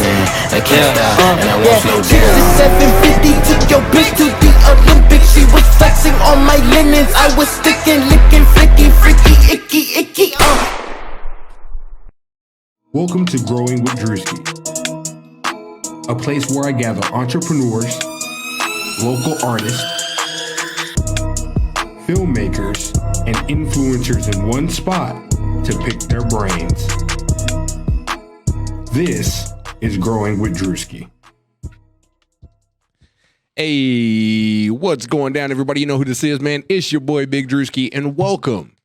I can't stop, and I won't slow down. 750 took your bitch to the Olympics. She was flexing on my linens. I was sticking, licking, flicky, freaky, icky. Welcome to Growing with Druski, a place where I gather entrepreneurs, local artists, filmmakers, and influencers in one spot to pick their brains. This is Growing with Druski. Hey, what's going down, everybody? You know who this is, man. It's your boy, Big Druski, and welcome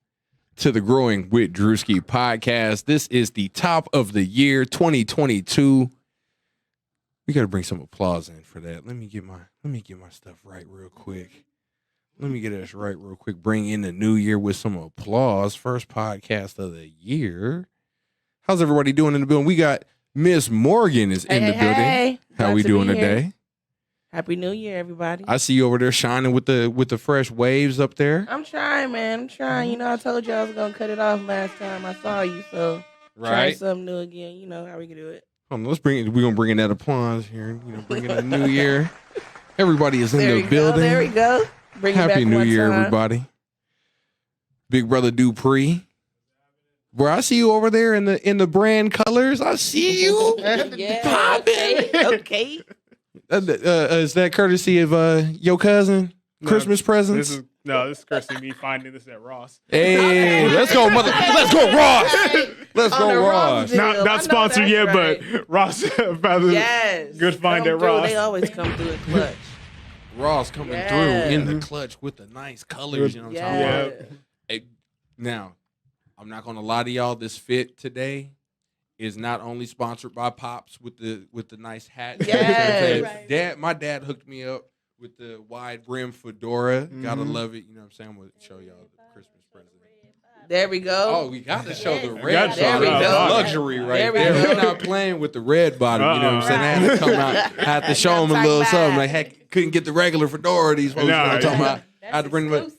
to the Growing with Druski podcast. This is the top of the year 2022. We got to bring some applause in for that. Let me get my stuff right real quick. Let me get us right real quick. Bring in the new year with some applause. First podcast of the year. How's everybody doing in the building? We got Miss Morgan is in the building. Hey. How we doing today? Happy New Year, everybody. I see you over there shining with the fresh waves up there. I'm trying, man. I'm trying. You know, I told you I was gonna cut it off last time I saw you, so try something new again. You know how we can do it. We're gonna bring in that applause here. You know, bring in the new year. Everybody is in the building. There we go. Bring Happy it back New one Year, time. everybody. Big brother Dupree. Bro, I see you over there in the brand colors. I see you. Yeah. Okay. Is that courtesy of your cousin? Christmas presents? This is courtesy me finding this at Ross. Hey, let's go, Let's go, Ross. Let's go, Ross. Not sponsored yet, right. but Ross found Yes. good find Come at through. Ross. They always come through in clutch. Ross coming through in the clutch with the nice colors. You know what I'm talking about? Hey, now, I'm not gonna lie to y'all. This fit today is not only sponsored by Pops with the nice hat. Yes. My dad hooked me up with the wide brim fedora. Gotta love it. You know what I'm saying? I'm gonna show y'all the Christmas present. There we go. Oh, we got to show the We red gotta show bottom. the That's red. luxury right There we there. go. We're not playing with the red bottom. You know what I'm saying? I had to come out. I had to show them a little something. Like, heck, couldn't get the regular fedora. These folks. You know what I'm talking about? I had to bring that.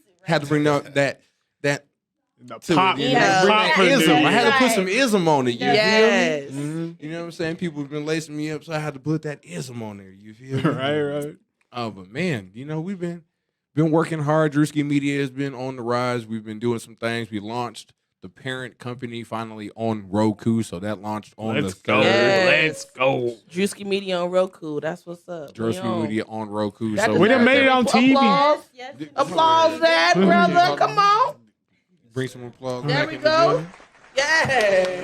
The To pop, it, Yeah. bring pop that for the ism. new I had to put Right. some ism on it. You Yes. feel me? You know what I'm saying? People have been lacing me up, so I had to put that ism on there. You feel me? Right. Oh, but man, you know, we've been working hard. Druski Media has been on the rise. We've been doing some things. We launched the parent company finally on Roku, so that launched on Let's the go. 3rd. Yes. Let's go. Drewski Media on Roku. That's what's up. Druski Media on Roku. That So We done made it on TV. Applause. Applause that, brother. Come on. Bring some applause. There back we in the go. building. Yeah.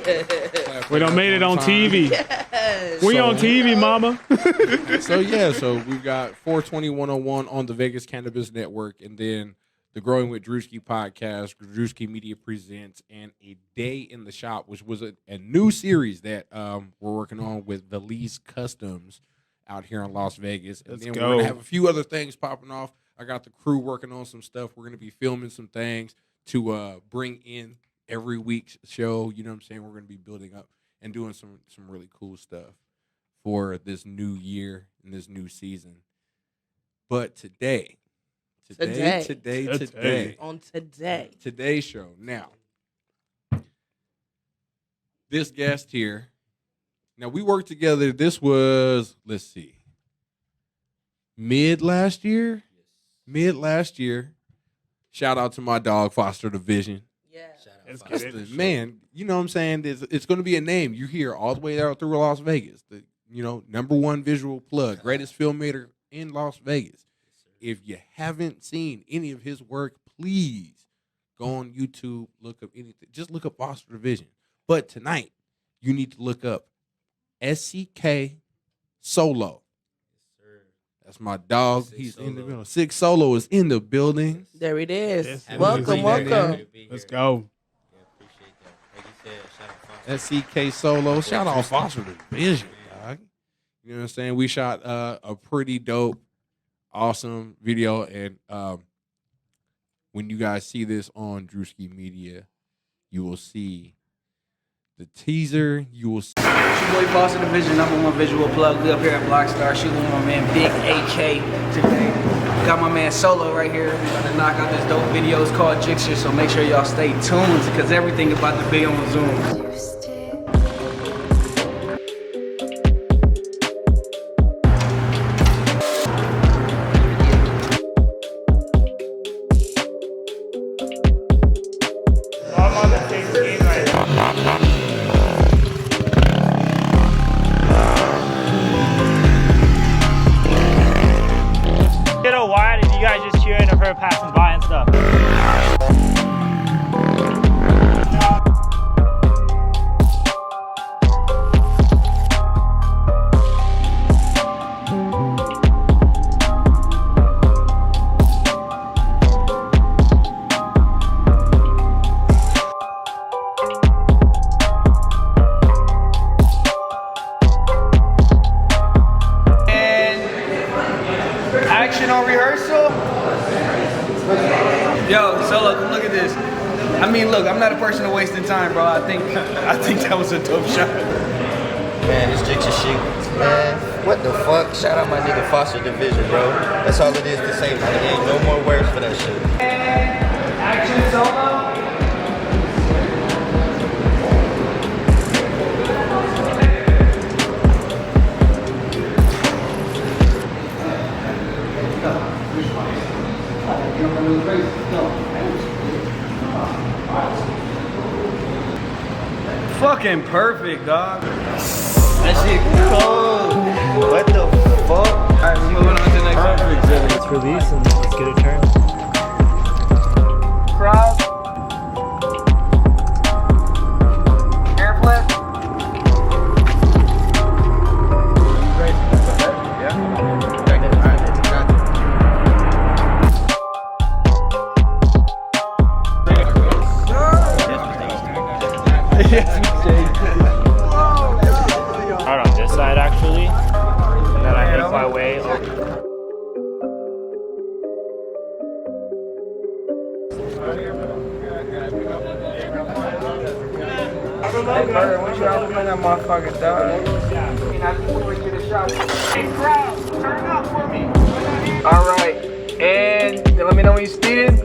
Clap We done made it on time. TV. Yes. We on TV, mama. So we've got 420-101 on the Vegas Cannabis Network, and then the Growing with Druski podcast, Druski Media Presents, and A Day in the Shop, which was a new series that we're working on with the Lee's Customs out here in Las Vegas. And Let's then go. we're going to have a few other things popping off. I got the crew working on some stuff. We're going to be filming some things to bring in every week's show. You know what I'm saying? We're going to be building up and doing some really cool stuff for this new year and this new season. But today. On today. Today's show. Now, this guest here. Now, we worked together. This was, let's see, mid last year. Shout out to my dog, Foster the Vision. Yeah. Let's That's get it. man, you know what I'm saying? It's going to be a name you hear all the way out through Las Vegas. The #1 visual plug, greatest filmmaker in Las Vegas. If you haven't seen any of his work, please go on YouTube, look up anything. Just look up Foster the Vision. But tonight, you need to look up Scksolo. That's my dog. He's in the building. Scksolo is in the building. There it is. Yes, Welcome. Let's go. Scksolo. Shout out Foster the Vision, dog. You know what I'm saying? We shot a pretty dope, awesome video, and when you guys see this on Druski Media, you will see the teaser. You will see. It's your boy Foster the Vision, #1 visual plug. We up here at Blockstar shooting with my man Big AK today. Got my man Solo right here. We're gonna knock out this dope video. It's called GSXR, so make sure y'all stay tuned because everything about to be on Zoom. on rehearsal? Yo, Solo, come look at this. I mean, look, I'm not a person of wasting time, bro. I think that was a dope shot. Man, this Jigsaw shit. Man, what the fuck? Shout out my nigga Foster Division, bro. That's all it is to say, man. There ain't no more words for that shit. Action, Solo. Fucking perfect, dog. That shit cold. What the fuck? Alright, we're moving on to the next one. Let's release and let's get a turn. Crowd. Air flip. Out on this side actually, and then I make my way over. Hey, Bird, what you out to that motherfucker, dog? Hey, crowd, turn up for me. All right, and let me know when you're speeding.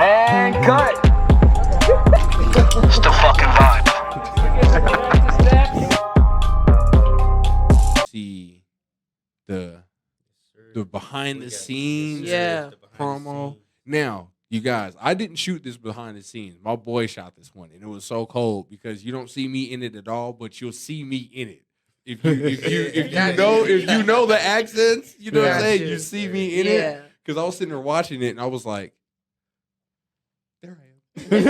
And cut. It's the fucking vibe. See the behind the scenes Yeah. promo. Now, you guys, I didn't shoot this behind the scenes. My boy shot this one, and it was so cold because you don't see me in it at all, but you'll see me in it. If you know the accents, you know what I'm saying. You see me in it because I was sitting there watching it, and I was like, there I am.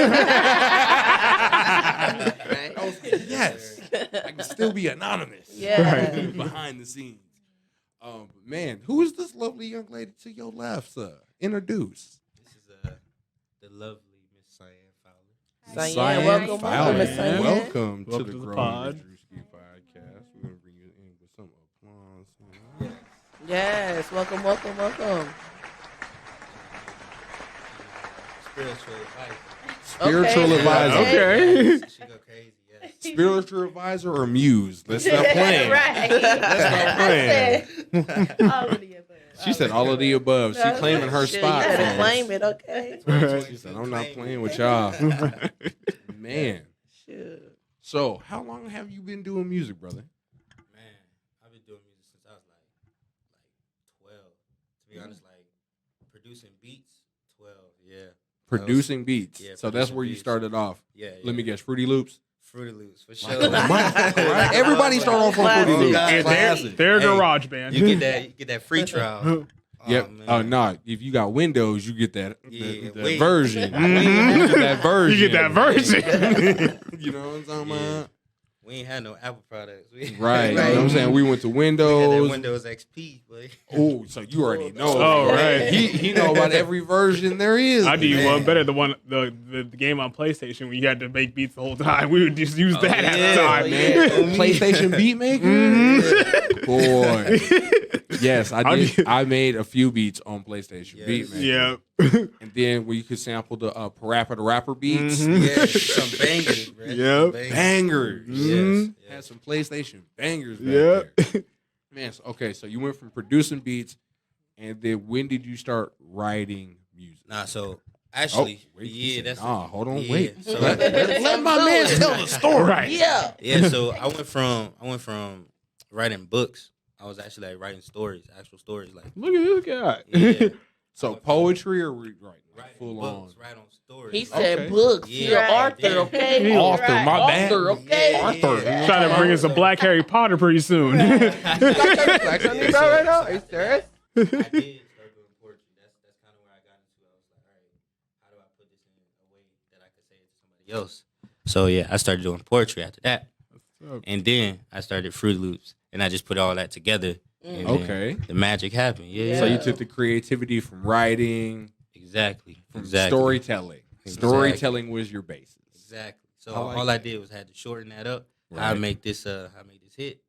I was like, yes, I can still be anonymous. Yeah. Behind the scenes. Man, who is this lovely young lady to your left, sir? Introduce. This is the lovely Miss Cyan Fowler. Cyan, welcome, Fowler. Miss Cyan. Welcome to Welcome the to the Growing pod. With Druski podcast. We're gonna bring you in with some applause. Yes, welcome. Spiritual advice. Spiritual advisor. Okay. She go crazy, yeah. Spiritual advisor or muse? Let's stop playing. Right. Let's stop playing. All of the above. She said all of the above. She claiming her Shit, spot. You better folks. claim it, okay? She said, I'm not playing with y'all. Man. Shoot. So, how long have you been doing music, brother? Man, I've been doing music since I was like 12. To be honest, like producing beats, 12, yeah. Producing beats. Yeah, So that's producing where you beats. started off. Yeah. Let me guess, Fruity Loops? Fruity Loops, for sure. Right? Everybody start off on Fruity Loops. Classic. Classic. They're Hey, garage band. You get that free trial. Yep. man. Oh, no. If you got Windows, you get that, Yeah, that wait. version. You get that version. You get that version. You know what I'm talking about? We ain't had no Apple products. Right. You know what I'm saying? We went to We had that Windows. Windows XP, boy. Oh, so you already know. Oh, right. He know about every version there is. I do Man. one better. The game on PlayStation where you had to make beats the whole time. We would just use that at the time, Man, PlayStation Beatmaker? Boy. Yes, I did. I made a few beats on PlayStation Yes. Beatmaker. Yeah. And then where you could sample the Parappa the Rapper beats. Yeah, some bangers, bro. Yep. Some bangers. Bangers. Yes. Had some PlayStation bangers back Yep. there. Man, okay, so you went from producing beats, and then when did you start writing music? Nah, so actually, Oh, wait, he yeah, said, that's nah, hold on, yeah. wait. So, Let my man tell the story. Right. Yeah. yeah, so I went from writing books. I was actually like writing stories, actual stories, like Look at this guy. yeah, So poetry or writing writing full books, on? write on stories. He said Okay. books. Yeah. You're Right. Arthur, Yeah. okay? Author, my bad. Author, okay? Yeah. Arthur. Trying to bring us a Black Harry Potter pretty soon. Flex on me, bro, right now? Are you serious? I did start doing poetry. That's kind of where I got into it. I was like, all right, how do I put this in a way that I could say it to somebody else? So yeah, I started doing poetry after that, and then I started Fruit Loops, and I just put all that together. And then Okay. the magic happened. Yeah. So you took the creativity from writing Exactly. From Exactly. storytelling. Exactly. Storytelling was your basis. Exactly. So I like all that. I did was had to shorten that up. Right. I make this hit,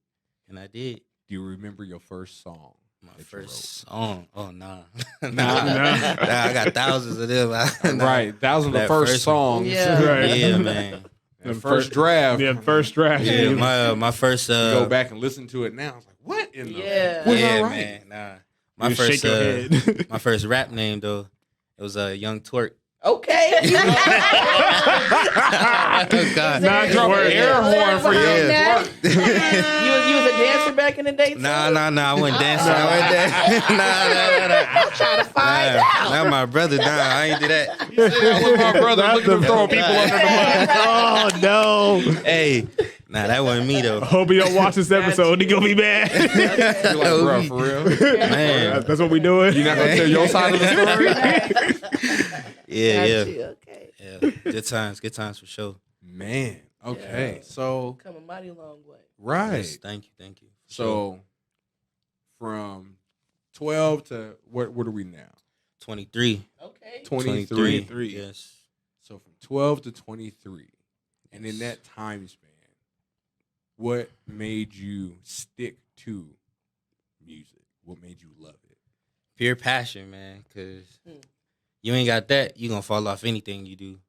and I did. Do you remember your first song? My that you first song. Oh nah. Nah. I got thousands of them. Nah. Right, thousands of That first songs. Yeah. Right. Yeah, man. The first draft. Yeah, first draft. Yeah, my first. Go back and listen to it now. I was like, what in the? Yeah. Was yeah, I right? man. Nah. My You first. shake your head. My first rap name though, it was Young Twerk. Okay. Oh God. Nah, drop an air horn for you. Yeah. You was a dancer back in the day too? Nah. I wasn't dancing. Nah. I'm trying to find out. Not my brother. Nah, I ain't do that. I was my brother. Look at him throwing people under the bus. Oh no! Hey, nah, that wasn't me though. Hope you don't watch this episode. He gonna be mad. You're like, bro, for real? Man. That's what we doing. You're not gonna tell your side of the story? Yeah. Okay. Yeah. Good times for sure. Man. Okay. So Come a mighty long way. right. Yes, thank you. For sure. So from 12 to what are we now? 23. Okay. 23. Yes. So from 12 to 23. And in that time span, what made you stick to music? What made you love it? Pure passion, man. Cause you ain't got that, you gonna fall off anything you do.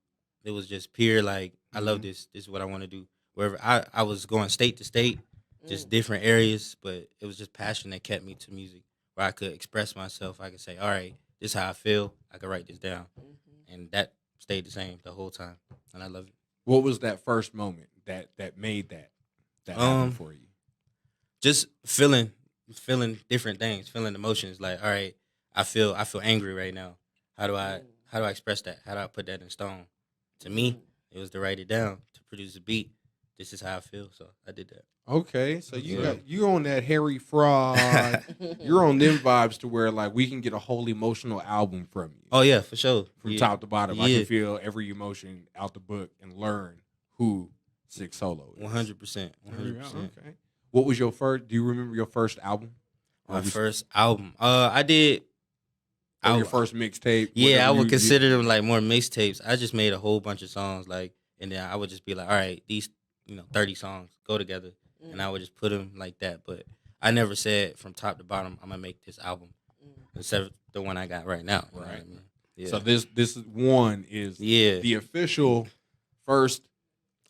It was just pure like I love this. This is what I want to do. Wherever I was going state to state, just different areas, but it was just passion that kept me to music. Where I could express myself. I could say, all right, this is how I feel. I could write this down, and that stayed the same the whole time, and I love it. What was that first moment that made that happen for you? Just feeling different things, feeling emotions. Like, all right, I feel angry right now. How do I express that? How do I put that in stone? To me, it was to write it down, to produce a beat. This is how I feel, so I did that. Okay, so you're on that Harry Fraud. You're on them vibes to where like we can get a whole emotional album from you. Oh yeah, for sure. From top to bottom. I Yeah. can feel every emotion out the book and learn who Scksolo is. 100%. 100%. Okay. What was your first? Do you remember your first album? My first album. I did. Or your first mixtape? Yeah, I would you consider them like more mixtapes. I just made a whole bunch of songs, like, and then I would just be like, all right, these 30 songs go together, and I would just put them like that. But I never said from top to bottom, I'm gonna make this album, except for the one I got right now. You know what I mean? Yeah. So this one is the official first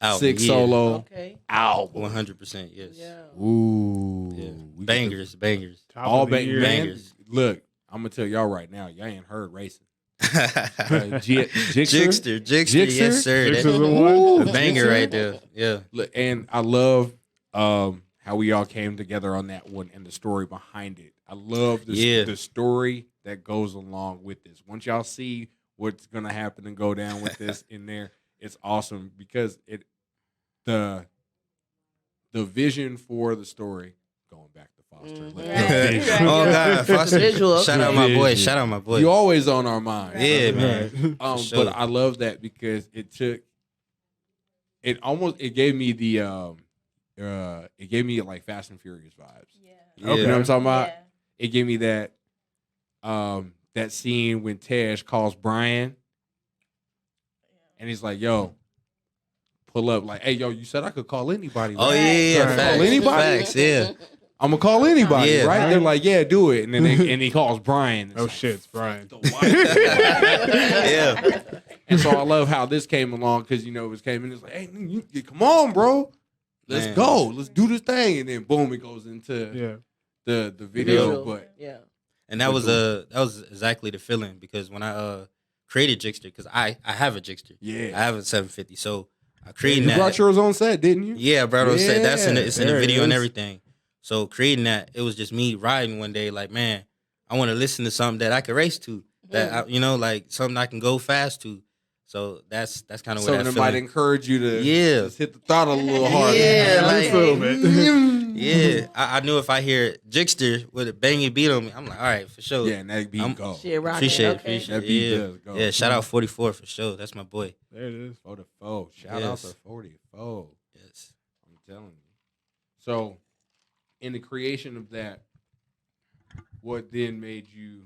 album, Scksolo album. 100%. Yes. Yeah. Ooh, Yeah. We Bangers. all bangers. bangers. Look, I'm gonna tell y'all right now, y'all ain't heard racing. Jixter? Jixter, yes sir. Jixter's That- the one. a banger right there. Yeah. Look, and I love how we all came together on that one and the story behind it. I love the story that goes along with this. Once y'all see what's gonna happen and go down with this in there, it's awesome because the vision for the story going back to Foster. Look, Oh God, Foster. Visual. Shout out my boy. Shout out my boy. you always on our mind. Yeah, man. But I love that because it gave me the it gave me like Fast and Furious vibes. Yeah. You know what I'm talking about? It gave me that that scene when Tej calls Brian and he's like, yo, pull up, like, hey, yo, you said I could call anybody. Oh right? yeah, Call facts. anybody? Facts, yeah. I'm gonna call anybody, Yeah. right? They're like, yeah, do it. And then and he calls Brian. It's Oh like, shit, it's Brian. Yeah. And so I love how this came along because it was came in. It's like, hey, come on, bro, let's Man. go, let's do this thing, and then boom, it goes into the video. But And that was exactly the feeling because when I created Jixter, because I have a Jixter. Yeah. I have a 750. So I created you that. brought yours on set, didn't you? Yeah, bro. Yeah, That's it's in the there it video and is. everything. So creating that, it was just me riding one day, like, man, I want to listen to something that I could race to, that like something I can go fast to. So that's kind of where Something that that might feeling. encourage you to Yeah. just hit the throttle a little harder. Yeah, like, Just a little bit. Yeah, I knew if I hear Jixter with a banging beat on me, I'm like, all right, for sure. Yeah, and that beat go. Shit, rocking. Appreciate Okay. it. That beat Yeah, does go. yeah. Shout out 44 for sure. That's my boy. There it is. 44. Shout out Yes. to 44. Yes. I'm telling you. So, in the creation of that, what then made you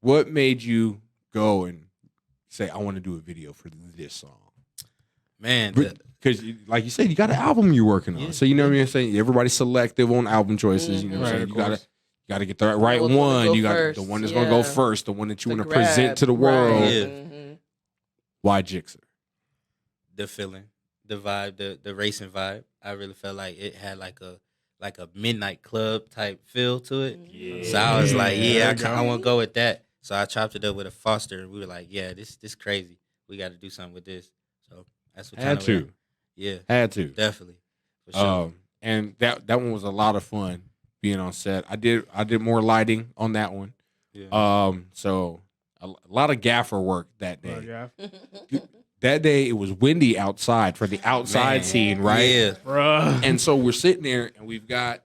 what made you go and say, I want to do a video for this song? Man, Because, like you said, you got an album you're working on. Yeah, So, you know what I'm saying? Everybody's selective on album choices. You know what I'm saying? You got to get the right What's gonna one. go You got first, the one that's going to go yeah. first, the one that you The want to present to the grab, world. right. Yeah. Mhm. Why Gixxer? the feeling, the vibe, the racing vibe. I really felt like it had like a midnight club type feel to it. Yeah. So I was like, There you I go. want to go with that. So I chopped it up with a Foster, and we were like, yeah, this crazy. We got to do something with this. So that's what Had to. Yeah, Had to. definitely. For sure. And that one was a lot of fun being on set. I did more lighting on that one. Yeah. So a lot of gaffer work that day. Yeah. That day it was windy outside for the outside Man. scene, right? Yeah. Bruh. And so we're sitting there and we've got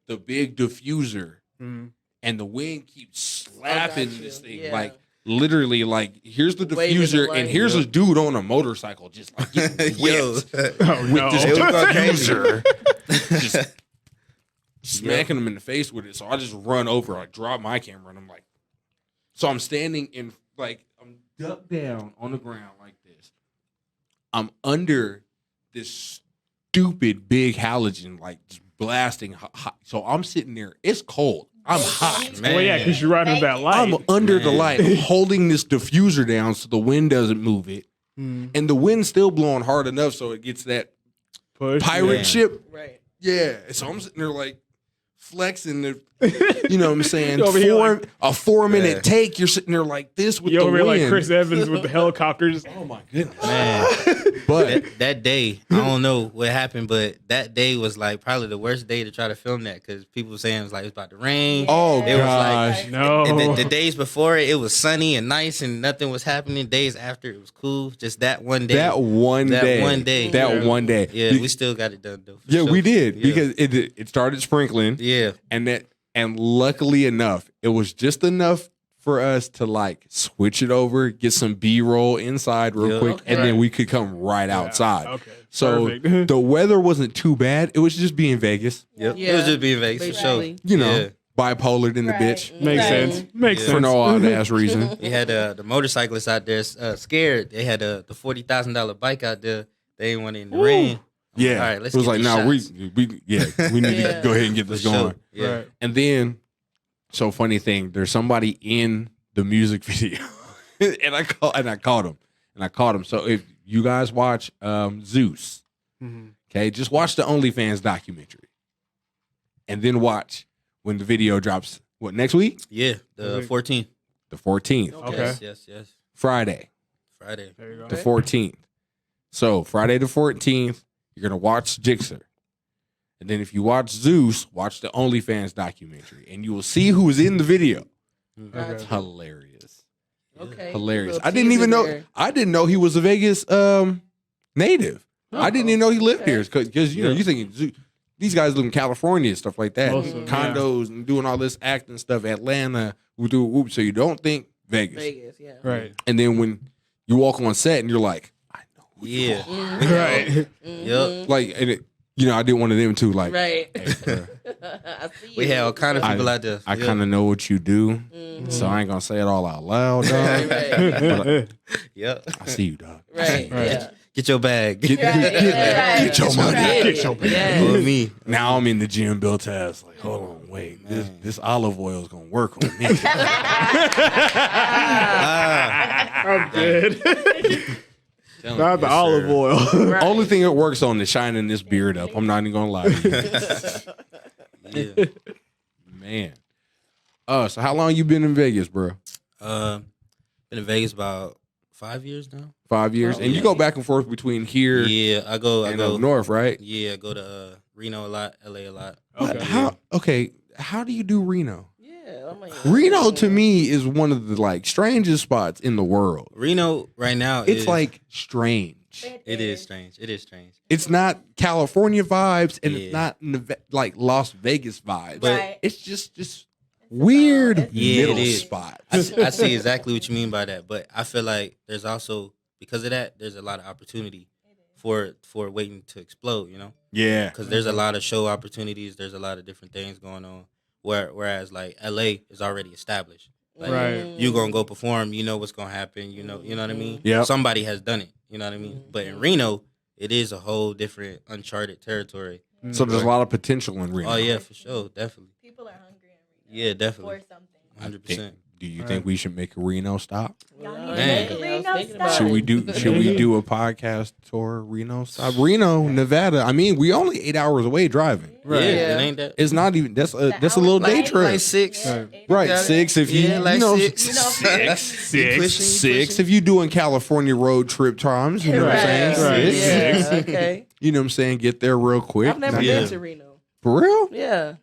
the big diffuser Mm. and the wind keeps slapping you. this thing. Yeah. Like literally, like here's the Waving the diffuser light. and here's a dude on a motorcycle just like getting Yo. whipped Oh, with no. this It was going crazy. diffuser. Just smacking him in the face with it. So I just run over, I drop my camera, and I'm like, so I'm standing in, like, I'm ducked down on the ground like this. I'm under this stupid big halogen, like just blasting hot. So I'm sitting there. It's cold. I'm hot. Man. Well, yeah, because you're riding that light. I'm under the Man. light, holding this diffuser down so the wind doesn't move it. Mm. And the wind's still blowing hard enough so it gets that Push. pirate Man. ship. Right. Yeah. So I'm sitting there like flexing the, you know what I'm saying? You over here like- A 4-minute Yeah. take. You're sitting there like this with You the over here wind. like Chris Evans with the helicopters. Oh my goodness. Man. But that day, I don't know what happened, but that day was like probably the worst day to try to film that because people were saying it was like it was about to rain. oh It was like- gosh. No. And the days before it was sunny and nice and nothing was happening. Days after it was cool. Just that one day. That one That day. one day. That Yeah. one day. Yeah, we still got it done though. for Yeah, sure. we did Yeah. because it started sprinkling. Yeah. And luckily enough, it was just enough for us to like switch it over, get some B-roll inside real Yeah. quick, Okay. and then Right. we could come right outside. Okay. So Perfect. the weather wasn't too bad. It was just being Vegas, Yep. Yeah. It was just being Vegas for sure. Basically. you know, Yeah. bipolar in the Right. bitch Makes Right. sense. Makes Yeah. sense. for no odd ass reason. We had the motorcyclists out there scared. They had the $40,000 bike out there. They didn't want it in the rain. Yeah, All right, let's it was get like, these nah, shots. we need to Yeah. go ahead and get For this sure. going. Yeah. Right. And then, so funny thing, there's somebody in the music video, and I caught him. So if you guys watch Zeus, Mhm. okay, just watch the OnlyFans documentary, and then watch when the video drops. What, next week? Yeah. The 14th. The 14th, Okay. Yes. Friday, Friday. There you go. the 14th. So Friday the 14th, you're gonna watch Gixxer. And then if you watch Zeus, watch the OnlyFans documentary, and you will see who was in the video. Okay. It's hilarious. Okay. Hilarious. Little I didn't teaser even know. there. I didn't know he was a Vegas native. I didn't even know he lived here because you know you thinking these guys live in California and stuff like that, Most of them, condos and doing all this acting stuff. Atlanta, whoop. So you don't think Vegas. Vegas, yeah. Right. And then when you walk on set and you're like, I know who you Yeah. are. Right. Yep. Like, and it, you know, I did one of them too. Like, Right. hey, bruh, I see We you. had all kind of people out there. I kind of know what you do, so I ain't gonna say it all out loud, dog. But Yep. I see you, dog. Right. Right. Yeah. Get your bag. Get your money. Get your Yeah. Or me. Now I'm in the gym built ass. Like, hold on, wait. This olive oil is gonna work on me. I'm dead. Not the Yes, olive sir. oil. Right. Only thing it works on is shining this beard up. I'm not even gonna lie to you. Yeah. Man. So how long you been in Vegas, bro? Been in Vegas about 5 years now. 5 years. And you go back and forth between here Yeah, I go and up north, right? Yeah, I go to Reno a lot, LA a lot. Okay. How do you do Reno? Yeah. I'm like, Reno to me is one of the like strangest spots in the world. Reno right now It's is like strange. it is strange. It is strange. It's not California vibes and Yeah. it's not like Las Vegas vibes. But- Right. It's just weird Yeah, middle it is. spot. I see exactly what you mean by that, but I feel like there's also because of that, there's a lot of opportunity for waiting to explode. You know, Yeah. because there's a lot of show opportunities. There's a lot of different things going on. Whereas like LA is already established, Like, Right. you gonna go perform, you know what's gonna happen, you know what I mean? Yep. Somebody has done it, you know what I mean? But in Reno, it is a whole different uncharted territory. So there's a lot of potential in Reno. Oh yeah, for sure, definitely. People are hungry in Reno. Yeah, definitely. For something. 100%. Do you think we should make a Reno stop? Y'all Man. need to make a Yeah, I was Reno thinking stop. about Should we do a podcast tour Reno stop? Reno, Nevada. I mean, we only 8 hours away driving. Right. Yeah. It ain't that. It's not even that's a little day Like- trip. Like 6. Right, 6 if you Yeah, like you know 6. Six. 6 if you doing California road trip times, you know what I'm saying? Right. Six. Yeah, okay. You know what I'm saying? Get there real quick. I've never Yeah. been to Reno. For real? Yeah.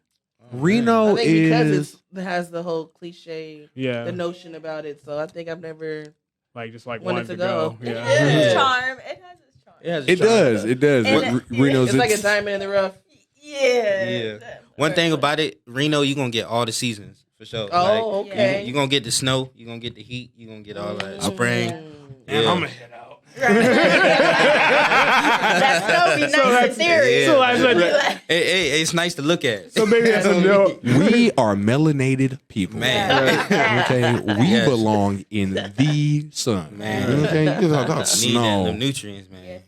Reno I think because is it has the whole cliche, Yeah. the notion about it. So I think I've never. Like just like Wanted wanted to to go. go. It Yeah. has its charm. It has its charm. it does. It does. And Reno's It's like a diamond in the rough. Yeah. Yeah. One thing about it, Reno, you gonna get all the seasons for sure. Oh, Like, okay. you gonna get the snow, you gonna get the heat, you gonna get all that spring. And Yeah. I'm gonna head out. That would be nice in theory. Yeah. So like, Hey, it's nice to look at. so maybe that's a no. we are melanated people. Man. Okay, we Yes. belong in the sun. Man. Okay, you know, not Need that, snow. them nutrients, man.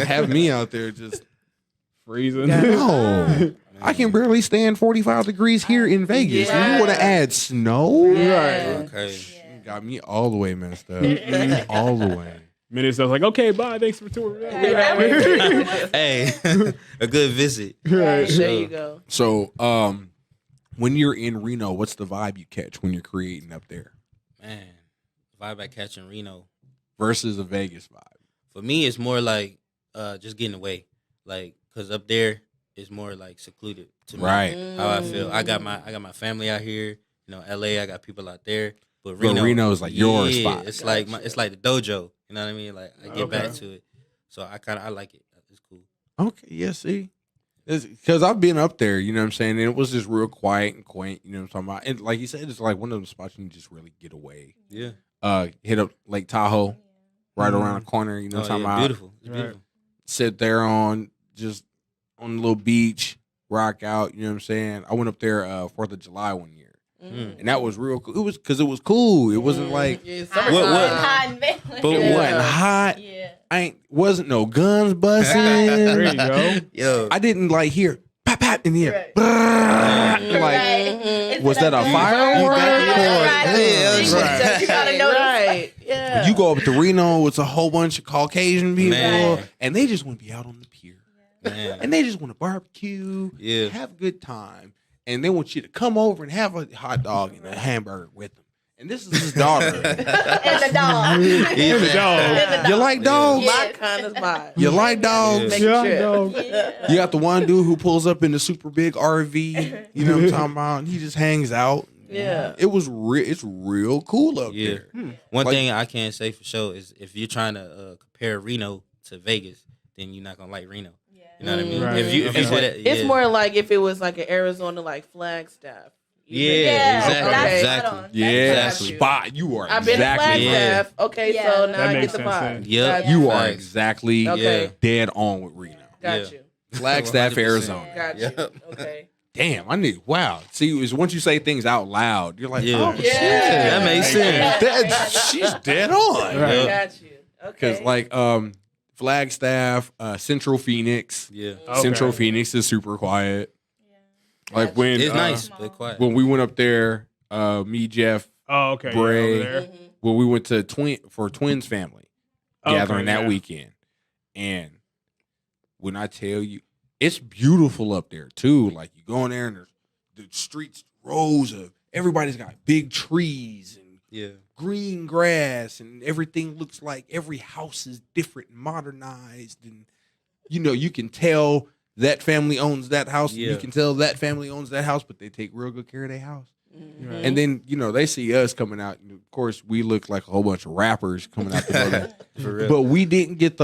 Have me out there just Freezing. no. I can barely stand 45 degrees here in Vegas. And you want to add snow? Yeah. Okay. Got me all the way messed up. All the way. Minutes I was like, okay, bye, thanks for touring. Hey, a good visit. There you go. So, when you're in Reno, what's the vibe you catch when you're creating up there Man, vibe I catch in Reno. versus a Vegas vibe? For me, it's more like just getting away. Like, cause up there is more like secluded to me. Right. How I feel. I got my family out here. You know, LA. I got people out there. But But Reno is like your spot. It's like it's like the dojo. You know what I mean? Like I get back Okay. to it. So I like it. It's cool. Okay, yeah, see. Because I've been up there, you know what I'm saying? And it was just real quiet and quaint, you know what I'm talking about? And like you said, it's like one of those spots you can just really get away. Yeah. Hit up Lake Tahoe right around the corner, you know what I'm talking about? Beautiful. It's Right. beautiful. Sit there on the little beach, rock out, you know what I'm saying? I went up there 4th of July one year. And that was real cool. It was because it was cool. It wasn't like Yeah, What? but it wasn't hot. Yeah. Wasn't no guns busting. There you go. Yo. I didn't like hear pop pop in the air. Right. Brrrr. Like, Right. was that a Right. firework? Right. You gotta know Right. Yeah. You go up to Reno, it's a whole bunch of Caucasian people, Man. and they just want to be out on the pier, Man. and they just want to barbecue, Yeah. have a good time, and they want you to come over and have a hot dog and a hamburger with them. And this is his daughter. And the dog. Yeah. The dog. You like dogs? My kind of vibe. You like dogs? Make Yeah, a trip. dog. You got the one dude who pulls up in the super big RV. You know what I'm talking about? And he just hangs out. Yeah. It was it's real cool up Yeah. there. One Like- thing I can say for sure is if you're trying to compare Reno to Vegas, then you're not gonna like Reno. You know what I mean? Right. If you Okay. say that, It's yeah. more like if it was like an Arizona like Flagstaff. Yeah, Yeah, exactly. okay. Exactly. Yeah, Exactly. spot. You are I've been to exactly Flagstaff. Okay, Yeah. so now That I makes get the sense, vibe. then. Yep. Got you are Facts. exactly Okay. dead on with Reno. Got Yeah. you. Flagstaff, 100%. Arizona. Got you. Yep. Okay. Damn, I knew. Wow. See, it's once you say things out loud, you're like, Yeah. oh, Yeah. shit. That makes sense. She's dead on. Right. Got you. Okay. Because like Flagstaff, Central Phoenix. Yeah. Okay. Central Phoenix is super quiet. Like when It's nice, but quiet. when we went up there, me, Jeff, Oh, okay. Yeah, Bray. over there. when we went to Twins family gathering Okay, that yeah. weekend. And when I tell you, it's beautiful up there too. Like you go in there and there's the streets, rows of everybody's got big trees and Yeah. green grass, and everything looks like every house is different and modernized. And you can tell that family owns that house. And Yeah. you can tell that family owns that house, but they take real good care of their house. Right. And then, they see us coming out. And of course, we look like a whole bunch of rappers coming out the building. For real. But we didn't get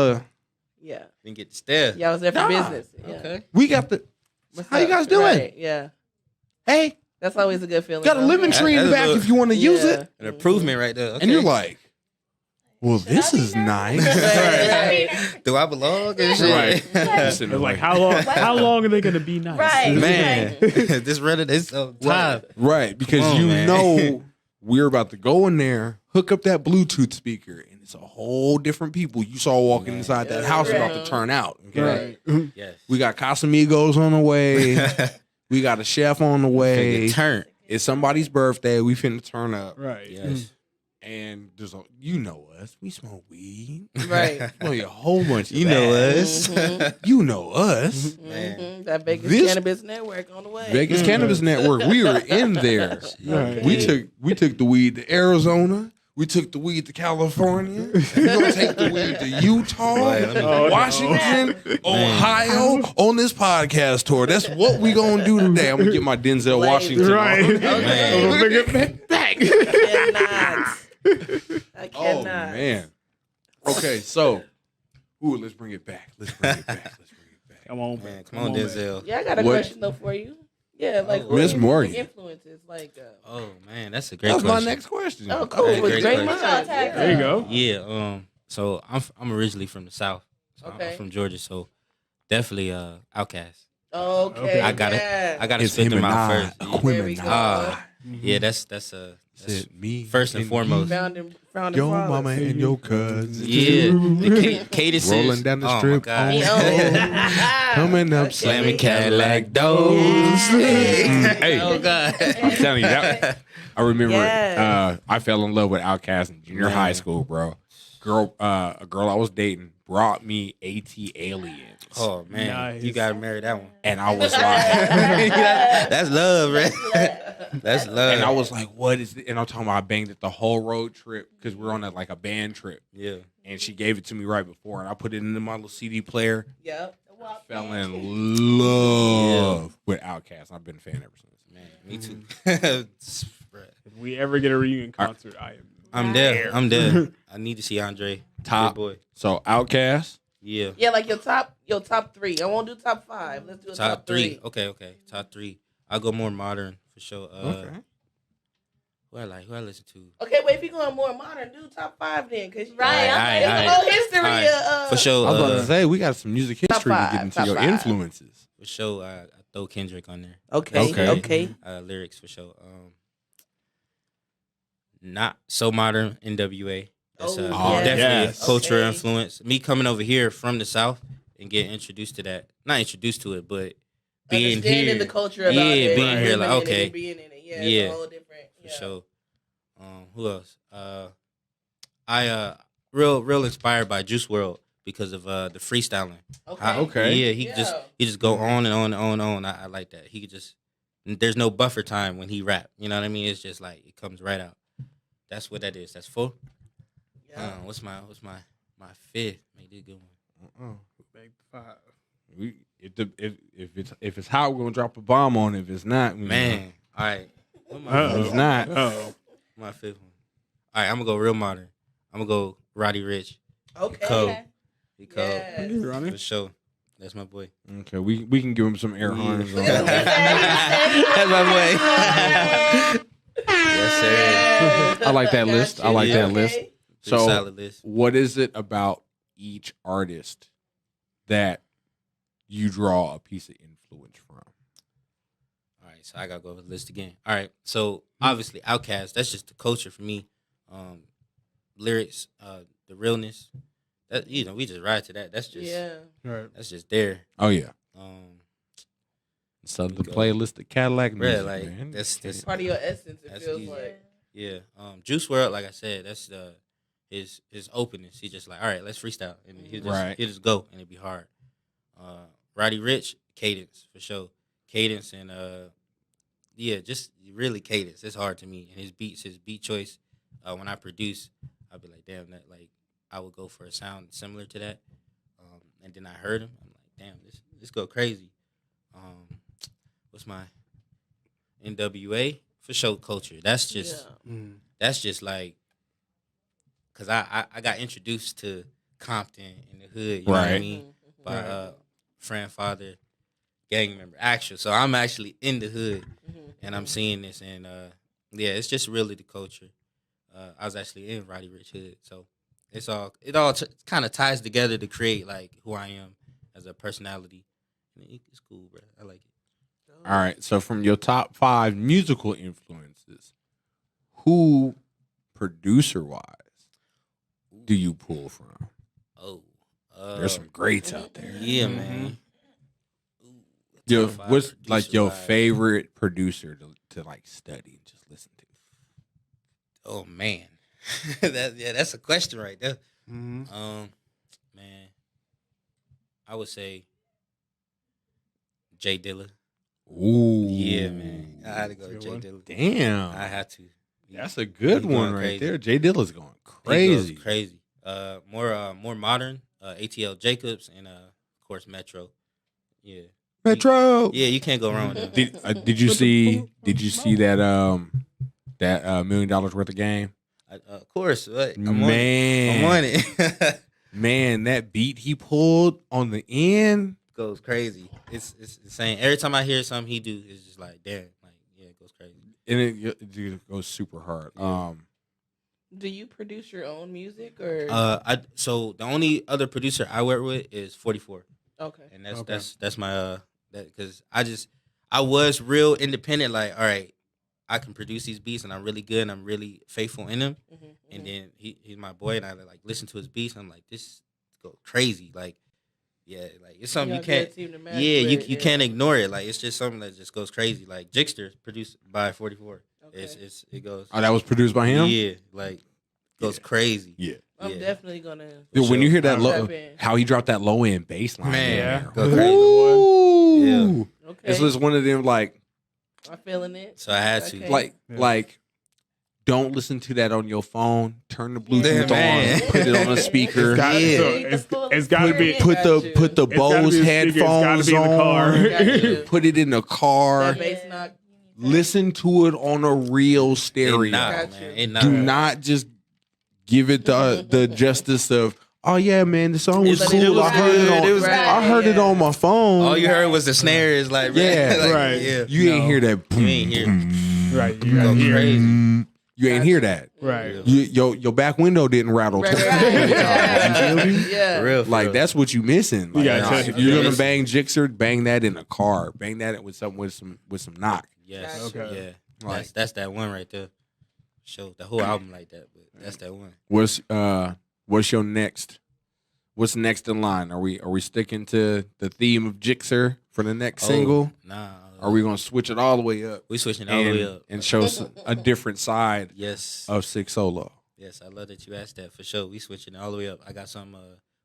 Yeah. Didn't get the stare. Yeah, I was there for Nah. business. Yeah. Okay. we got the, What's how you up? guys doing? Right, yeah. Hey, That's always a good feeling. got a though. lemon tree in the That's back a- if you want to use Yeah. it. An improvement right there. Okay. And you're like, well, this is nice. Right. do I belong? And shit? Right. It's like how long are they gonna be nice? Right. Man, this Reddit is so time. Right, because Come on, man. we're about to go in there, hook up that Bluetooth speaker, and it's a whole different people you saw walking inside that house about to turn out. Okay, Yes. we got Casamigos on the way. We got a chef on the way. Turn. It's somebody's birthday. We finna turn up. Right. Yes. And there's a, you know us. We smoke weed. Right. Smoke a whole bunch of You know that. us. You know us. Man. That Vegas This- Cannabis Network on the way. Vegas Cannabis Network. We were in there. Right. We took the weed to Arizona. We took the weed to California. We're gonna take the weed to Utah, Boy, let me- Washington, Ohio on this podcast tour. That's what we gonna do today. I'm gonna get my Denzel Washington. Right. On. Man. Bring it back. I cannot. Oh man. Okay, so let's bring it back. Let's bring it back. Come on, Man, come on, Denzel. Yeah, I got a What? question though for you. Yeah, like Oh, Miss what Morgan. influences like. Oh man, that's a great That's question. my next question. Oh, cool. Okay, With great great question. minds. There you go. Yeah. So I'm originally from the South. So Okay. I'm from Georgia. So definitely Outkast. Okay. I gotta yeah. I gotta It's spit him them and out I. first. There we go. Yeah, that's Me first and foremost. Found him. Your mama and your cousin. Yeah, the cadences Rolling down the oh strip. My He God. own. Coming up, Okay. Slamming Cadillac doors. Hey, Oh God. I'm telling you that. I remember Yes. I fell in love with Outkast in junior high school, bro. A girl I was dating brought me AT Aliens. Oh man, Nice. you gotta marry that one. And I was like, That's love, right? That's love. and I was like, what is it? And I'm talking about I banged it the whole road trip because we're on a band trip. yeah. And she gave it to me right before, and I put it into my little CD player. Yep. Fell in love with Outkast. I've been a fan ever since. Man, me too. If we ever get a reunion concert, I am. I'm there. I'm there. I need to see Andre. Top. Good boy. So Outkast, Yeah. Yeah, like your top three. I won't do top five. Let's do a Top three. Okay. Top three. I'll go more modern for sure. okay. Who I like? Who I listen to? Okay, wait. If you're going more modern, do top five then, cause Right, Alright, it's alright, a whole history. alright. For sure. I was about to say we got some music history to five, get into top your five. influences. For sure. I throw Kendrick on there. Okay. Okay. Okay. Lyrics for sure. Not so modern. NWA. That's Oh, definitely yes. a cultural Okay. influence. Me coming over here from the South and getting introduced to that. Not introduced to it, but being Understanding here. the culture about Yeah, it. being here, living like, in it okay. and being in it. Yeah. Yeah. It's a whole different. For Yeah. sure. Who else? I real inspired by Juice World because of the freestyling. Okay. Okay. Yeah, he just go on and on and on and on. I like that. He could just there's no buffer time when he rap. You know what I mean? It's just like it comes right out. That's what that is. That's four. Yeah. What's my fifth? Make this a good one. Make the five. If it's hot, we're gonna drop a bomb on it. If it's not, we Man, all right. What my, Uh-oh. It's not. Oh, my fifth one? All right, I'm gonna go real modern. I'm gonna go Roddy Rich. Okay. Cold. He cold. Yes. For sure. That's my boy. Okay, we can give him some air horns. On that. That's my boy. Yes, sir. I like that Got list. you. I like that Okay. list. Pretty So, solid list. what is it about each artist that you draw a piece of influence from? All right, so I gotta go with the list again. All right, so obviously Outkast, that's just the culture for me. Lyrics, the realness. That we just ride to that. That's just right. that's just there. Oh yeah, Um, so the Go. playlist of Cadillac music, Bruh, like man. that's Part of your essence. It That's feels easy. like. yeah. Juice World, like I said, that's his openness. He just like, all right, let's freestyle, and he'll just go, and it'd be hard. Roddy Rich, cadence for sure, cadence and just really cadence. It's hard to me, and his beat choice. When I produce, I'll be like, damn, that like I would go for a sound similar to that, and then I heard him. I'm like, damn, this go crazy. What's my NWA for show culture? That's just like, cause I got introduced to Compton in the hood, you know what I Right. mean, by friend, father, gang member, actual. So I'm actually in the hood, and I'm seeing this, and it's just really the culture. I was actually in Roddy Rich hood, so it all kind of ties together to create like who I am as a personality. It's cool, bro. I like it. All right, so from your top 5 musical influences, who producer wise do you pull from? Oh, There's some greats out there. Yeah, man. Yo, Top five what's like your producer-wise. favorite producer to like study and just listen to? Oh man, that's a question right there. Mm-hmm. Man, I would say Jay Dilla. Ooh, Yeah, man, I had to go Good with Jay one. Dilla. Damn, I had to. that's a good He's one going right crazy. there. Jay Dilla's going He goes crazy. crazy. More modern. ATL Jacobs and of course Metro. Yeah, Metro. yeah, you can't go wrong with them. Did you see that that $1 million worth of game? Of course, what? Man. I'm on it. Man, that beat he pulled on the end. Goes crazy. It's insane. Every time I hear something he do, it's just like damn, like yeah, it goes crazy. And it goes super hard. Yeah. Do you produce your own music or? So the only other producer I work with is 44, Okay. and Okay. that's my that because I was real independent. Like all right, I can produce these beats, and I'm really good, and I'm really faithful in them. And then he's my boy, and I like listen to his beats. And I'm like, this go crazy. Like, yeah, like it's something you can't. Yeah, you can't ignore it. Like it's just something that just goes crazy. Like Jixter produced by 44. Okay. It goes. Oh, that was produced by him? Yeah, like goes crazy. Yeah. I'm Yeah. definitely gonna. Dude, when you hear that Tap in. how he dropped that low end bass line. Man, Yeah. go crazy. Ooh. Yeah. Okay. It's just one of them like I'm feeling it. So I had to. Okay. like don't listen to that on your phone. Turn the Yeah. Bluetooth Man. on. Put it on a speaker. It's got, Yeah. so it's got to be. Put- Put the Got you. It's gotta Bose be a speaker, it's gotta headphones be in the car. on. Got you. Put it in the car. That bass knock. Listen to it on a real stereo. It not, Got man. you. It not. Do not just give it the justice of, oh yeah, man, the song was It cool. was I heard good. it on, It was I heard it yeah. on my phone. All you heard was the snare. Is like Yeah. like, Right. Yeah. You ain't hear that. You ain't hear it. Right. You Go got here. crazy. You ain't hear that. Right. Your back window didn't rattle. Right, twice. right. You feel me? Yeah. For real. For Like real. that's what you missing. Like, gotta nah, touch if it. you're Yeah. gonna bang Jixer, bang that in a car. Bang that with some knock. Yes. Okay. Yeah. Like- That's that one right there. Show the whole album like that, but that's that one. What's your next? What's next in line? Are we sticking to the theme of Jixer for the next single? Nah. Are we gonna switch it all the way up We switching it all the way up. and show a different side Yes. of Scksolo? Yes, I love that you asked that for sure. We switching it all the way up. I got some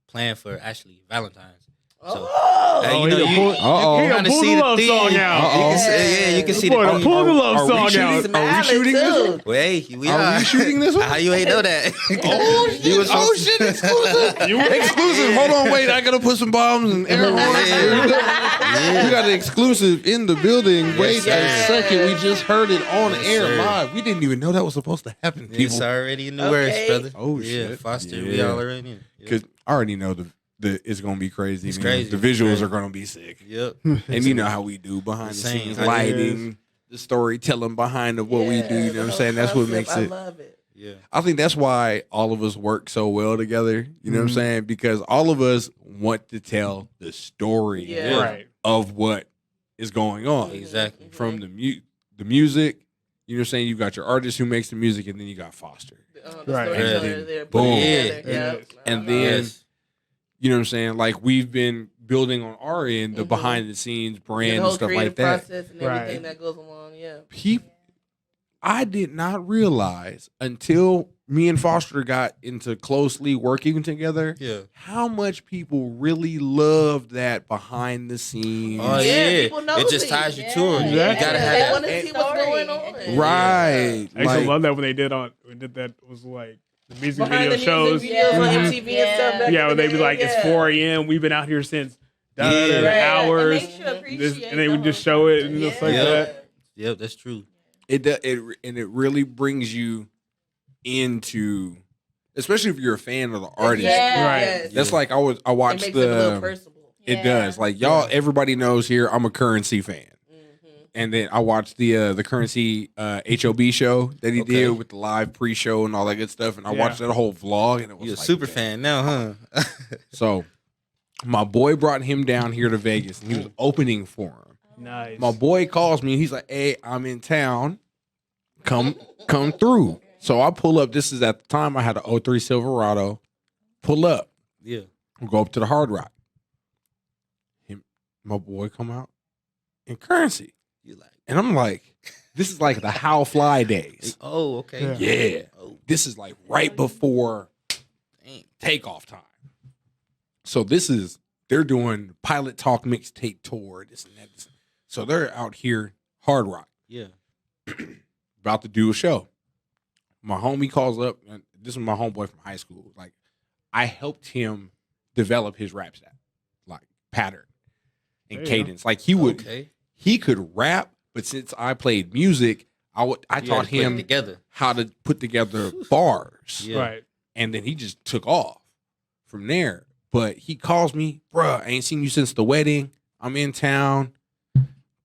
planned for actually Valentine's. So, hey, you know, he you Uh-oh. kind of pull see the the love theme. song out. You can see, yeah, you can see the Boy, theme. pull the love Are we song shooting- out. Are we shooting this one? Well, hey, we Are are. we shooting this one? How you ain't know that? Oh, shit, exclusive. Exclusive. Hold on, wait. I gotta put some bombs and air horns. Yeah. We got an exclusive in the building. Wait Yes, a second. We just heard it on Yes, air sir. live. We didn't even know that was supposed to happen, It's people. already in the Okay. works, brother. Oh, yeah, shit. Foster, we Yeah. all already in. Yep. Because I already know the it's gonna be crazy. It's man. crazy. The visuals Crazy. are gonna be sick. Yep. And you know how we do behind the Insane. scenes It lighting, the storytelling behind of what we do. You know what I'm saying? That's what makes I it. love it. Yeah. I think that's why all of us work so well together. You know what I'm saying? Because all of us want to tell the story Yeah. Right. of what is going on. Exactly. From the music, you know what I'm saying? You got your artist who makes the music, and then you got Foster. The Right. storyteller And there, boom. put it Yeah. together. Yeah. And then, Yes. you know what I'm saying? Like we've been building on our end, the behind the scenes the brand whole and stuff creative like that. process and Right. everything that goes along. Yeah. I did not realize until me and Foster got into closely working together Yeah. how much people really love that behind the scenes. Oh Yeah, yeah. people know It just it. ties you to Yeah. it. You Exactly. gotta They have want that. to see what's going on. Right. I used to Like, love that when they did that was like the music Behind video the shows. music videos on Yeah. MTV and stuff. Back Yeah, in when the they be day, like, it's yeah. 4 a.m. We've been out here since Yeah. Right. hours. It makes you appreciate This, and they would the just whole show it and process. stuff like Yeah. that. Yep, that's true. it really brings you into, especially if you're a fan of the artist. Yeah. Right. Yes. That's like I It watched makes it a little the. personable. It Yeah. does. Like y'all, everybody knows here. I'm a Currency fan. And then I watched the Currency HOB show that he Okay. did with the live pre-show and all that good stuff. And I Yeah. watched that whole vlog, and it was You're a like, super damn. fan now, huh? So my boy brought him down here to Vegas, and he was opening for him. Nice. My boy calls me, and he's like, "Hey, I'm in town. come through. So I pull up. This is at the time I had an 03 Silverado. Pull up. Yeah. We go up to the Hard Rock. My boy come out in Currency. You like? And I'm like, this is like the How Fly days. Oh, okay. Yeah. Oh, This is like right before dang. takeoff time. So they're doing Pilot Talk mixtape tour, this and that. So they're out here, Hard Rock, Yeah. about to do a show. My homie calls up, and this is my homeboy from high school. Like, I helped him develop his rap style, like pattern and There you cadence. Like he could rap, but since I played music, I You taught had to put it him together. how to put together bars. Yeah. Right. And then he just took off from there. But he calls me, bruh, I ain't seen you since the wedding. I'm in town.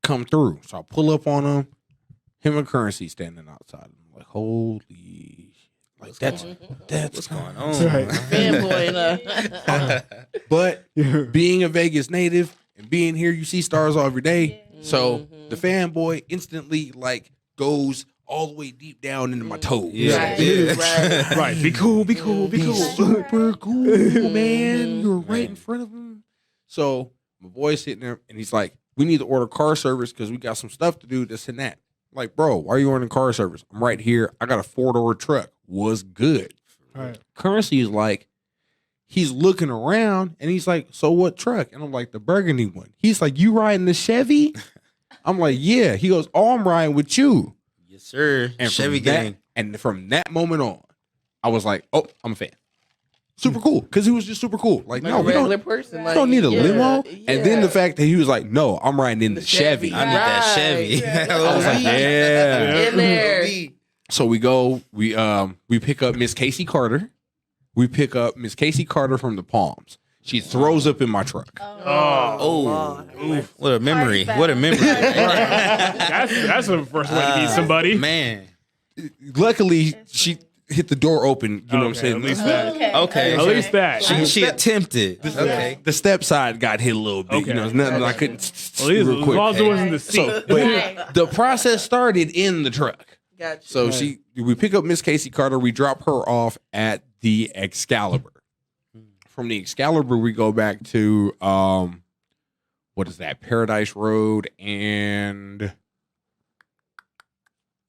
Come through. So I pull up on him. Him and Currency standing outside. I'm like, holy, like that's What's going on? Right. Fanboy. But being a Vegas native and being here, you see stars all every day. So the fanboy instantly like goes all the way deep down into my toes. Yeah. Right. Right. Be cool. Be cool. Be cool. Super cool, man. You're right in front of him. So my boy's sitting there and he's like, we need to order car service because we got some stuff to do, this and that. Like, bro, why are you ordering car service? I'm right here. I got a 4-door truck. Was good. Right. Currency is like, he's looking around and he's like, so what truck? And I'm like, the burgundy one. He's like, you riding the Chevy? I'm like, yeah. He goes, oh, I'm riding with you. Yes, sir. And Chevy from that, gang. and from that moment on, I was like, oh, I'm a fan. Super cool. Because he was just super cool. Like, Like no, a we regular don't, person. we Like, don't need a yeah, limo. yeah. And then the fact that he was like, no, I'm riding in the Chevy. I need that Chevy. Right. I was like, yeah. In there. So we go, we pick up Miss Casey Carter. We pick up Miss Casey Carter from the Palms. She throws up in my truck. Oh, oof. What a memory. What a memory. That's the first way to meet somebody. Man. Luckily, she hit the door open. You know what I'm saying? At least that. Okay. At least that. She attempted. Okay. The step side got hit a little bit. Okay. You know, it's nothing I couldn't. At least real as quick. long as it wasn't the seat. So, but the process started in the truck. Gotcha. So we pick up Miss Casey Carter. We drop her off at the Excalibur. From the Excalibur, we go back to what is that? Paradise Road and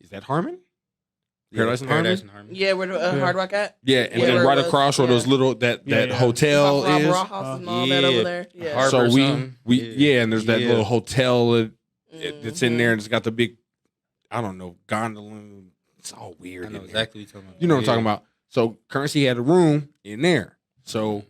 is that Harmon? Paradise and Harmon? Yeah, where the Hard Rock at? Yeah, and Yeah, then where right it was, across where those little that hotel Buffalo is. Brawhouse and all that over there. Yeah. Harbor So or we something. and there's that Yeah. little hotel that's in there and it's got the big, I don't know, gondola. It's all weird. I know in there. exactly what you're talking about. You know what I'm talking about. So Currency had a room in there. So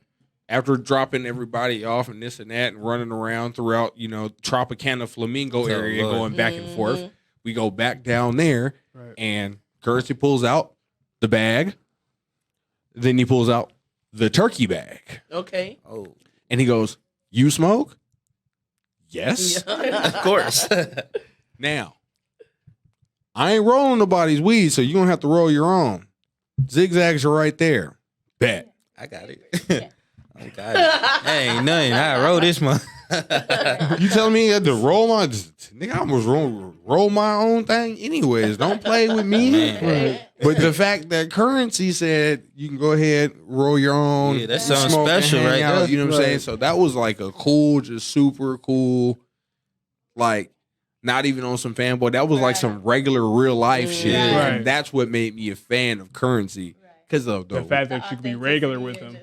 after dropping everybody off and this and that and running around throughout, Tropicana Flamingo area, Lord. going back and forth, we go back down there Right. and Currency pulls out the bag. Then he pulls out the turkey bag. Okay. Oh, And he goes, you smoke? Yes. of course. Now, I ain't rolling nobody's weed, so you're going to have to roll your own. Zigzags are right there. Bet. I got it. I got it. Hey, ain't nothing. I wrote this one. You telling me I had to roll my... Nigga, I almost roll my own thing anyways. Don't play with me. Man. But the fact that Currency said you can go ahead, roll your own. Yeah, that sounds smoke and special hang right out, there. You know what I'm Right. saying? So that was like a cool, just super cool, like, not even on some fanboy. That was like some regular real life shit. Right. And that's what made me a fan of Currency. Because of The fact that you could be regular with him.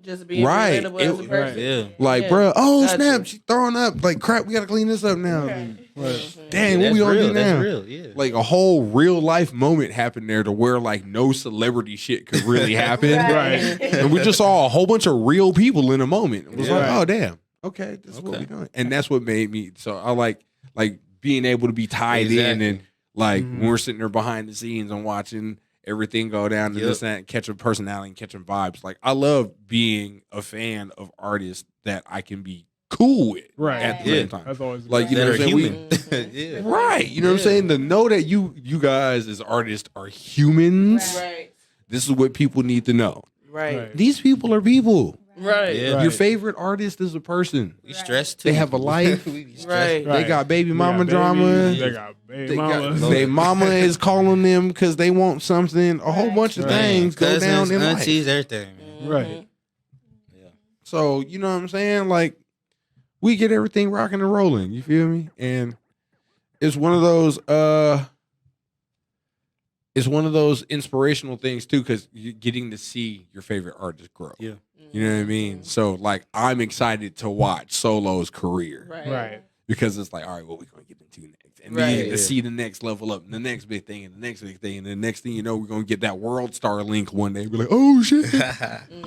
Just being Right. relatable as a person. Yeah. like, Yeah. bro, oh Gotcha. snap, she's throwing up. Like, crap, we got to clean this up now. Dang, what That's we gonna real. do now? That's real. Yeah. Like a whole real life moment happened there to where like no celebrity shit could really happen. Right. And we just saw a whole bunch of real people in a moment. It was Yeah. like, oh damn, okay, this is what Okay. we're doing. And that's what made me so I like being able to be tied in Exactly. and like when we're sitting there behind the scenes and watching everything go down and Yep. this and that and catching personality and catching vibes. Like I love being a fan of artists that I can be cool with Right. at the Yeah. same time. That's always Like, you know That what are I'm saying? human. yeah. Right. You know what I'm saying? To know that you guys as artists are humans, Right. this is what people need to know. Right. Right. These people are people. Right. Yeah. Your favorite artist is a person. We stress too. They have a life. We be stressed. Right. They got baby mama They drama. got baby mamas. Their mama is calling them because they want something. A whole bunch of things go Cousins, down in aunties, life. everything. Man. Right. So you know what I'm saying? Like we get everything rocking and rolling. You feel me? And it's one of those. It's one of those inspirational things too, because you're getting to see your favorite artist grow. Yeah. You know what I mean? So like I'm excited to watch Solo's career. Right. Because it's like, all right, what we gonna get into next? And Right. then you get to see the next level up, and the next big thing, and the next big thing, and the next thing you know, we're gonna get that World Star link one day. Be like, oh shit,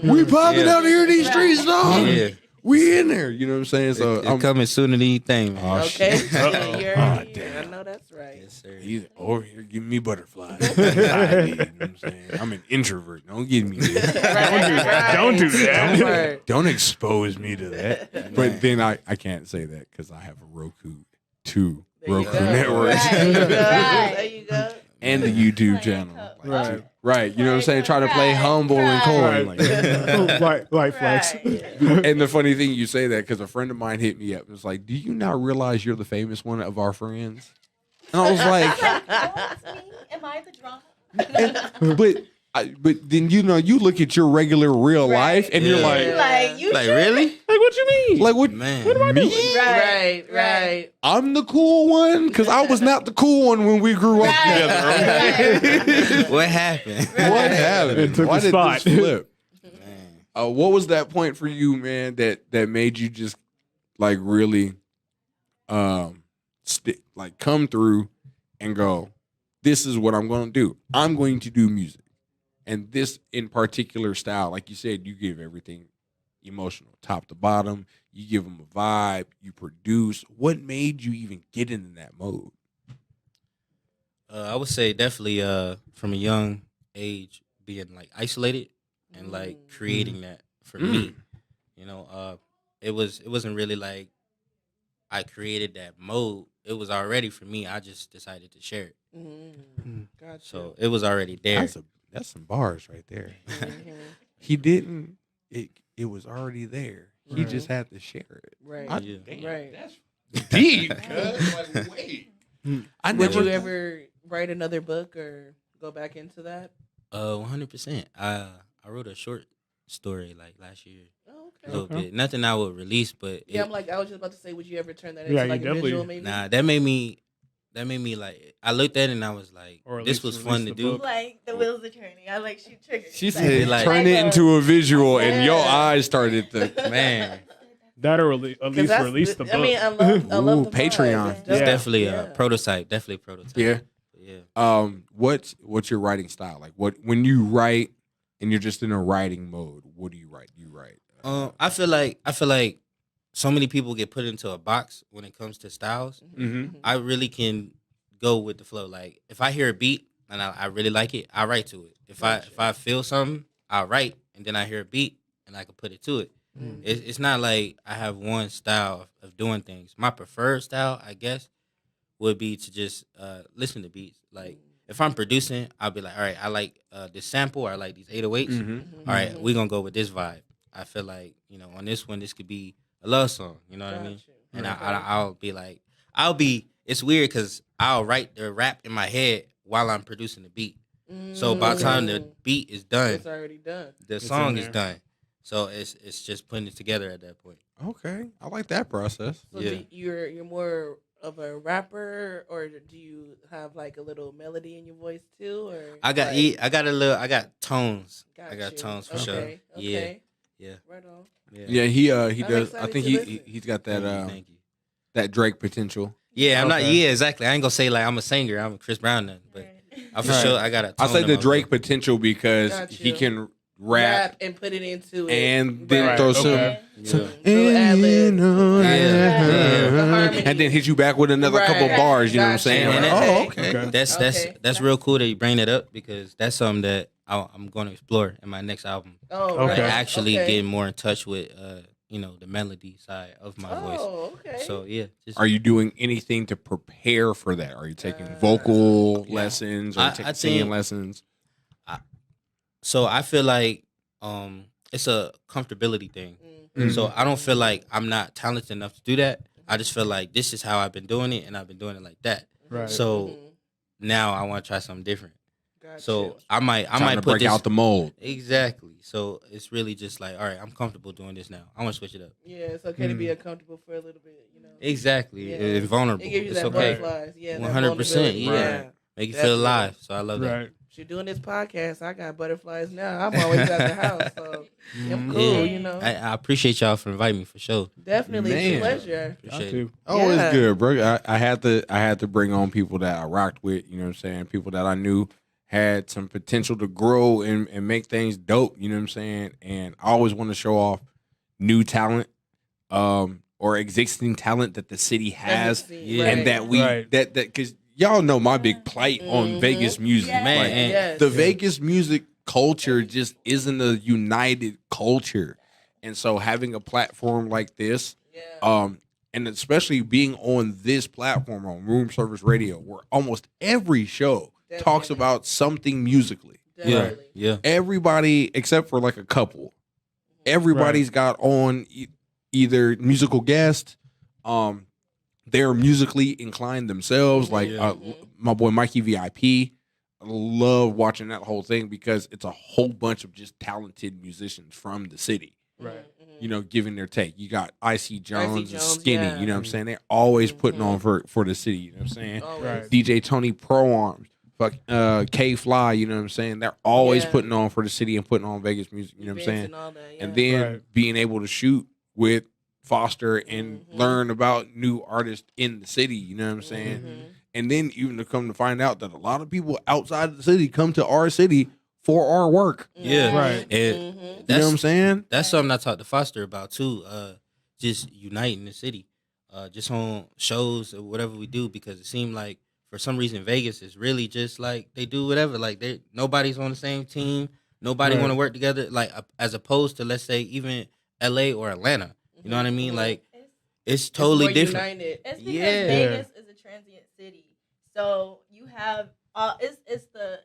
we popping out here in these streets, dog. Yeah. We in there. You know what I'm saying? So It's coming sooner than you think, man. Okay. Uh-oh. You're Oh, I know that's right. Yes, sir. He's over here giving me butterflies. You know what I'm saying? I'm an introvert. Don't give me this. Don't do that. Right. Don't expose me to that. But then I can't say that because I have a Roku 2 There you Roku go. network. Right. There you go. And the YouTube channel. Right. Right. You know what I'm saying? Try to play humble and coy. Right. Light flex. And the funny thing, you say that because a friend of mine hit me up and was like, do you not realize you're the famous one of our friends? And I was like, Oh, it's me. Am I the drama? but then, you know, you look at your regular real life and you're Yeah. like, Like, you Like sure? really? Like, what you mean? like what? Man. Me? Right. I'm the cool one because I was not the cool one when we grew up together. What happened? What happened? It took Why a did spot. this flip? Man. What was that point for you, man? That made you just like really, like come through and go, this is what I'm going to do. I'm going to do music, and this in particular style, like you said, you give everything emotional, top to bottom. You give them a vibe. You produce. What made you even get into that mode? I would say definitely from a young age being like isolated and like creating that for me. You know, it wasn't really like I created that mode. It was already for me. I just decided to share it. Gotcha. So it was already there. That's some bars right there. Mhm. He didn't. It was already there. He just had to share it. Right. Yeah. Damn, Right. that's deep. Like, wait. I Would never you ever write another book or go back into that? 100%. I wrote a short story like last year. Oh, A okay. little bit. Nothing I would release, but Yeah, it- I was just about to say, would you ever turn that Yeah, into you like a definitely- visual maybe? nah, that made me like I looked at it and I was like, Or at this least was fun to release the do. book. Like, the wheels are turning. I like, she triggered. She Like, said, like- turn it into a visual, and your eyes started to. Man, That or at least that's- release the book. I mean, I love Ooh, the Patreon. vibe. it's Yeah. definitely Yeah. a prototype. Definitely a prototype. Yeah. Yeah. What's your writing style like? When you write and you're just in a writing mode? What do you write? You write. I feel like so many people get put into a box when it comes to styles. Mm-hmm. I really can go with the flow. Like if I hear a beat and I really like it, I write to it. If I feel something, I write, and then I hear a beat and I can put it to it. It's not like I have one style of doing things. My preferred style, I guess, would be to just listen to beats. Like if I'm producing, I'll be like, all right, I like this sample, or I like these 808s. Mm-hmm. All right, we're gonna go with this vibe. I feel like, you know, on this one, this could be a love song. You know what I mean? And I'll be like, it's weird because I'll write the rap in my head while I'm producing the beat. So by the time the beat is done, It's already done. the It's song in is there. done. So it's just putting it together at that point. Okay, I like that process. So Yeah. you're more of a rapper, or do you have like a little melody in your voice too? Or I got like, I got tones. got I got you. tones for okay. sure. Okay. Yeah. Right on. Yeah, he I'm does. I excited think to listen. he's got that Thank you. that Drake potential. Yeah, I'm not. Okay. Yeah, exactly. I ain't gonna say like I'm a singer. I'm a Chris Brown, nothing. But I for Right. sure I got a. I tone say in the my Drake voice. potential because Got he you. can rap and put it into it. and then Right. throw Okay. some. Yeah. Little ad-lib. Yeah. Harmony. And then hit you back with another couple Right. bars. You know what I'm Gotcha. saying? And Like, that- oh, okay. Okay. That's real cool that you bring that up because that's something that I'm going to explore in my next album. Oh, Okay. Like right. actually Okay. getting more in touch with the melody side of my voice. Oh, okay. So yeah, just Are you doing anything to prepare for that? Are you taking vocal Yeah. lessons or I taking singing think- lessons? So I feel like it's a comfortability thing. So I don't feel like I'm not talented enough to do that. I just feel like this is how I've been doing it, and I've been doing it like that. Right. So now I want to try something different. Gotcha. So I might Time to put break this out the mold. exactly. So it's really just like, all right, I'm comfortable doing this now. I want to switch it up. Yeah, it's okay to be uncomfortable for a little bit, you know. Exactly, Yeah. and vulnerable. It gives you It's that okay. butterflies. Yeah, 100%. Yeah, Yeah. make you feel Definitely. alive. So I love that. Right. You're doing this podcast, I got butterflies now. I'm always at the house, so I'm cool, Yeah. you know. I appreciate y'all for inviting me for sure. Definitely, it's Man. a pleasure. Appreciate it. Oh, Yeah. it's good, bro. I had to bring on people that I rocked with, you know what I'm saying? People that I knew had some potential to grow and make things dope, you know what I'm saying? And I always want to show off new talent, or existing talent that the city has, Yeah. and that we Right. that because y'all know my big plight on Vegas music, Yes. Man, Like, and Yes. the Vegas music culture just isn't a united culture, and so having a platform like this, and especially being on this platform on Room Service Radio, where almost every show talks Definitely. about something musically. Definitely. yeah. Everybody except for like a couple, everybody's got on either musical guest, they're musically inclined themselves. Like my boy Mikey VIP, I love watching that whole thing because it's a whole bunch of just talented musicians from the city. Right. You know, giving their take. You got Icy Jones and Jones, Skinny. yeah. You know what I'm saying? They're always putting on for the city. You know what I'm saying? Always. Right. DJ Tony Pro Arms, fuck K Fly. You know what I'm saying? They're always Yeah. putting on for the city and putting on Vegas music. You know what I'm Events saying? and all that, yeah. And then Right. being able to shoot with Foster and learn about new artists in the city. You know what I'm saying? And then even to come to find out that a lot of people outside of the city come to our city for our work. Yeah. Right. And You know what that's I'm saying? that's something I talked to Foster about too. Just uniting the city, just on shows or whatever we do, because it seemed like for some reason Vegas is really just like they do whatever. Like nobody's on the same team. Nobody Right. want to work together. Like as opposed to, let's say, even LA or Atlanta. You know what I mean? Like it's totally more different. united. It's because Yeah. Vegas is a transient city, so you have it's the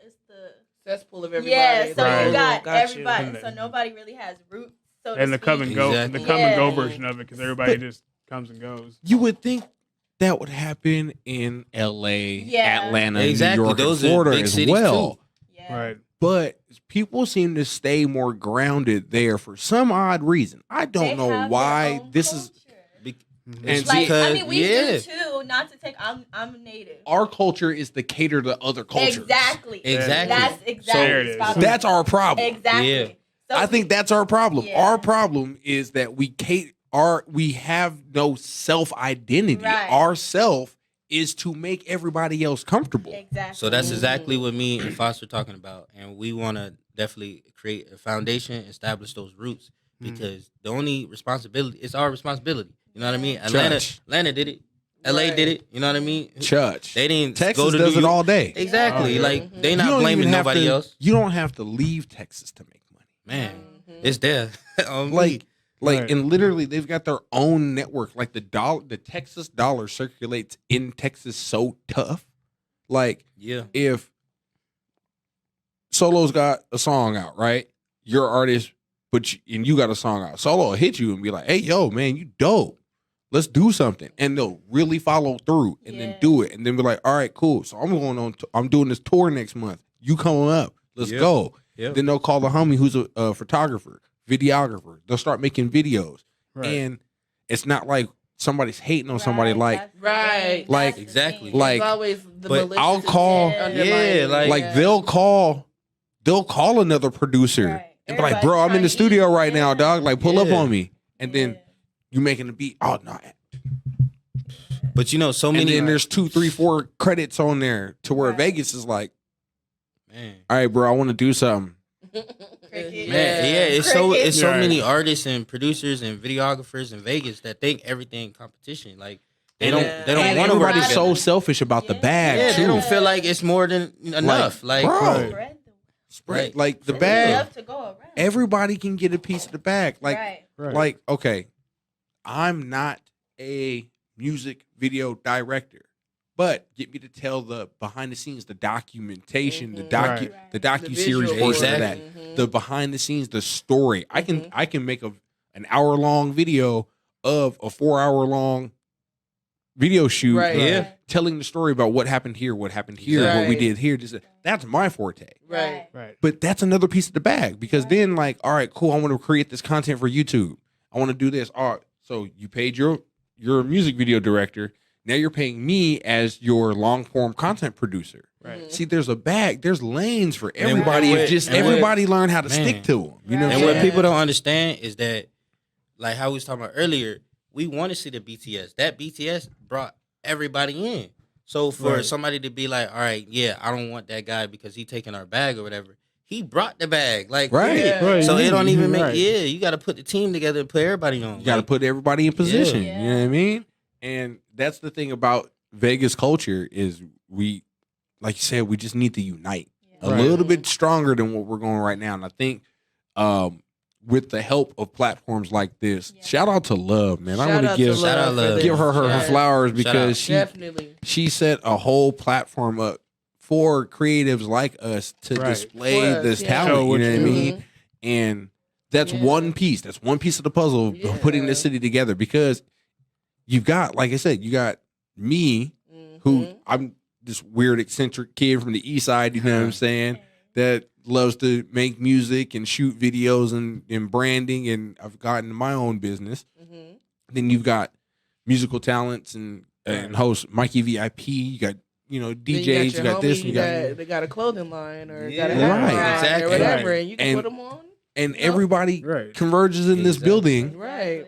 Cesspool of everybody. yeah. So Right. you got Got you. everybody. And So nobody really has roots. So to And the come and speak. go, Exactly. the come and go Yeah. version of it, because everybody just comes and goes. You would think that would happen in LA, Yeah. Atlanta, Exactly. New York, Those and are Florida big as cities, well. too. Yeah. Right. But people seem to stay more grounded there for some odd reason. I They don't know have their why own this is. culture. And Like because, I mean, we yeah. do too. Not to take. I'm a native. Our culture is to cater to other cultures. Exactly. Exactly. That's exactly. There it is. spot on. That's our problem. Exactly. Yeah. So I think that's our problem. Yeah. Our problem is that we have no self identity. Right. Our self is to make everybody else comfortable. exactly. So that's exactly what me and Foster are talking about, and we want to definitely create a foundation, establish those roots, because the only responsibility it's our responsibility. You know what I mean? Church. Atlanta did it. LA did it. You know what I mean? Church. They didn't Texas go to does New it York. all day. Exactly. Oh, yeah. Like they You not don't blaming even have nobody to- else. You don't have to leave Texas to make money. Man, it's there. On me. Right. And literally they've got their own network. Like the Texas dollar circulates in Texas so tough. Like yeah, if Solo's got a song out, right? Your artist, and you got a song out. Solo will hit you and be like, "Hey, yo, man, you dope. Let's do something." And they'll really follow through and then Yeah. do it. And then be like, "All right, cool. So I'm going on. I'm doing this tour next month. You coming up? Let's Yep. go." Yep. Then they'll call the homie who's a photographer, videographer. They'll start making videos, Right. and it's not like somebody's hating on somebody. Like Right. Like- exactly. like- It's always the but malicious I'll call- intent Yeah, underlying like- it. they'll call another producer Right. and be like, Everybody's "Bro, I'm in trying the to studio eat. right now, Yeah. dog. Like, pull up Yeah. on me." And then Yeah. you making the beat. Oh no. But you know, so And many. then there's 2, 3, 4 credits on there to where Right. Vegas is like, man. "All right, bro, I want to do something." Cricket. Man, yeah, it's so Right. many artists and producers and videographers in Vegas that think everything competition. Like they Yeah. don't And want to work everybody's together. so selfish about the Yeah. bag Yeah, too. they don't feel like it's more than enough. Like, bro. Spread the- Spread like the there's bag. enough to go around. Everybody can get a piece of the bag. Like right. Right. like okay, I'm not a music video director, but get me to tell the behind the scenes, the documentation, the The docu series visual portion of Exactly. that, the behind the scenes, the story. I can make an hour long video of a 4 hour long video shoot, Yeah. telling the story about what happened here, what we did here. That's my forte. Right. But that's another piece of the bag because then, like, all right, cool. I want to create this content for YouTube. I want to do this. All right, so you paid your music video director. Now you're paying me as your long form content producer. Right. See, there's a bag. There's lanes for everybody. If just everybody learn how to stick to them. You know what I'm And saying? what people don't understand is that, like how we was talking about earlier, we want to see the BTS. That BTS brought everybody in. So for somebody to be like, all right, yeah, I don't want that guy because he taking our bag or whatever. He brought the bag. Like, Right. So it don't even make, right. you got to put the team together and put everybody on. You got to put everybody in position. Yeah. You know what I mean? And that's the thing about Vegas culture is we, like you said, we just need to unite a Right. little bit stronger than what we're going right now. And I think with the help of platforms like this, shout out to Love, man. I want to give Shout out Love. give her her flowers because Definitely. she set a whole platform up for creatives like us to Right. display For us, this yeah. talent. Show You what know what I you mean? And that's one piece. That's one piece of the puzzle of putting this city together because you've got, like I said, you got me, who I'm this weird eccentric kid from the east side, you know what I'm saying, that loves to make music and shoot videos and branding, and I've gotten my own business. Then you've got musical talents and host Mikey VIP, you got DJs, you got this, they got a clothing line or got a Yeah. hat Right. line Exactly. or whatever, Right. and you can And- put them on. and everybody Right. converges in this Exactly. building, Right.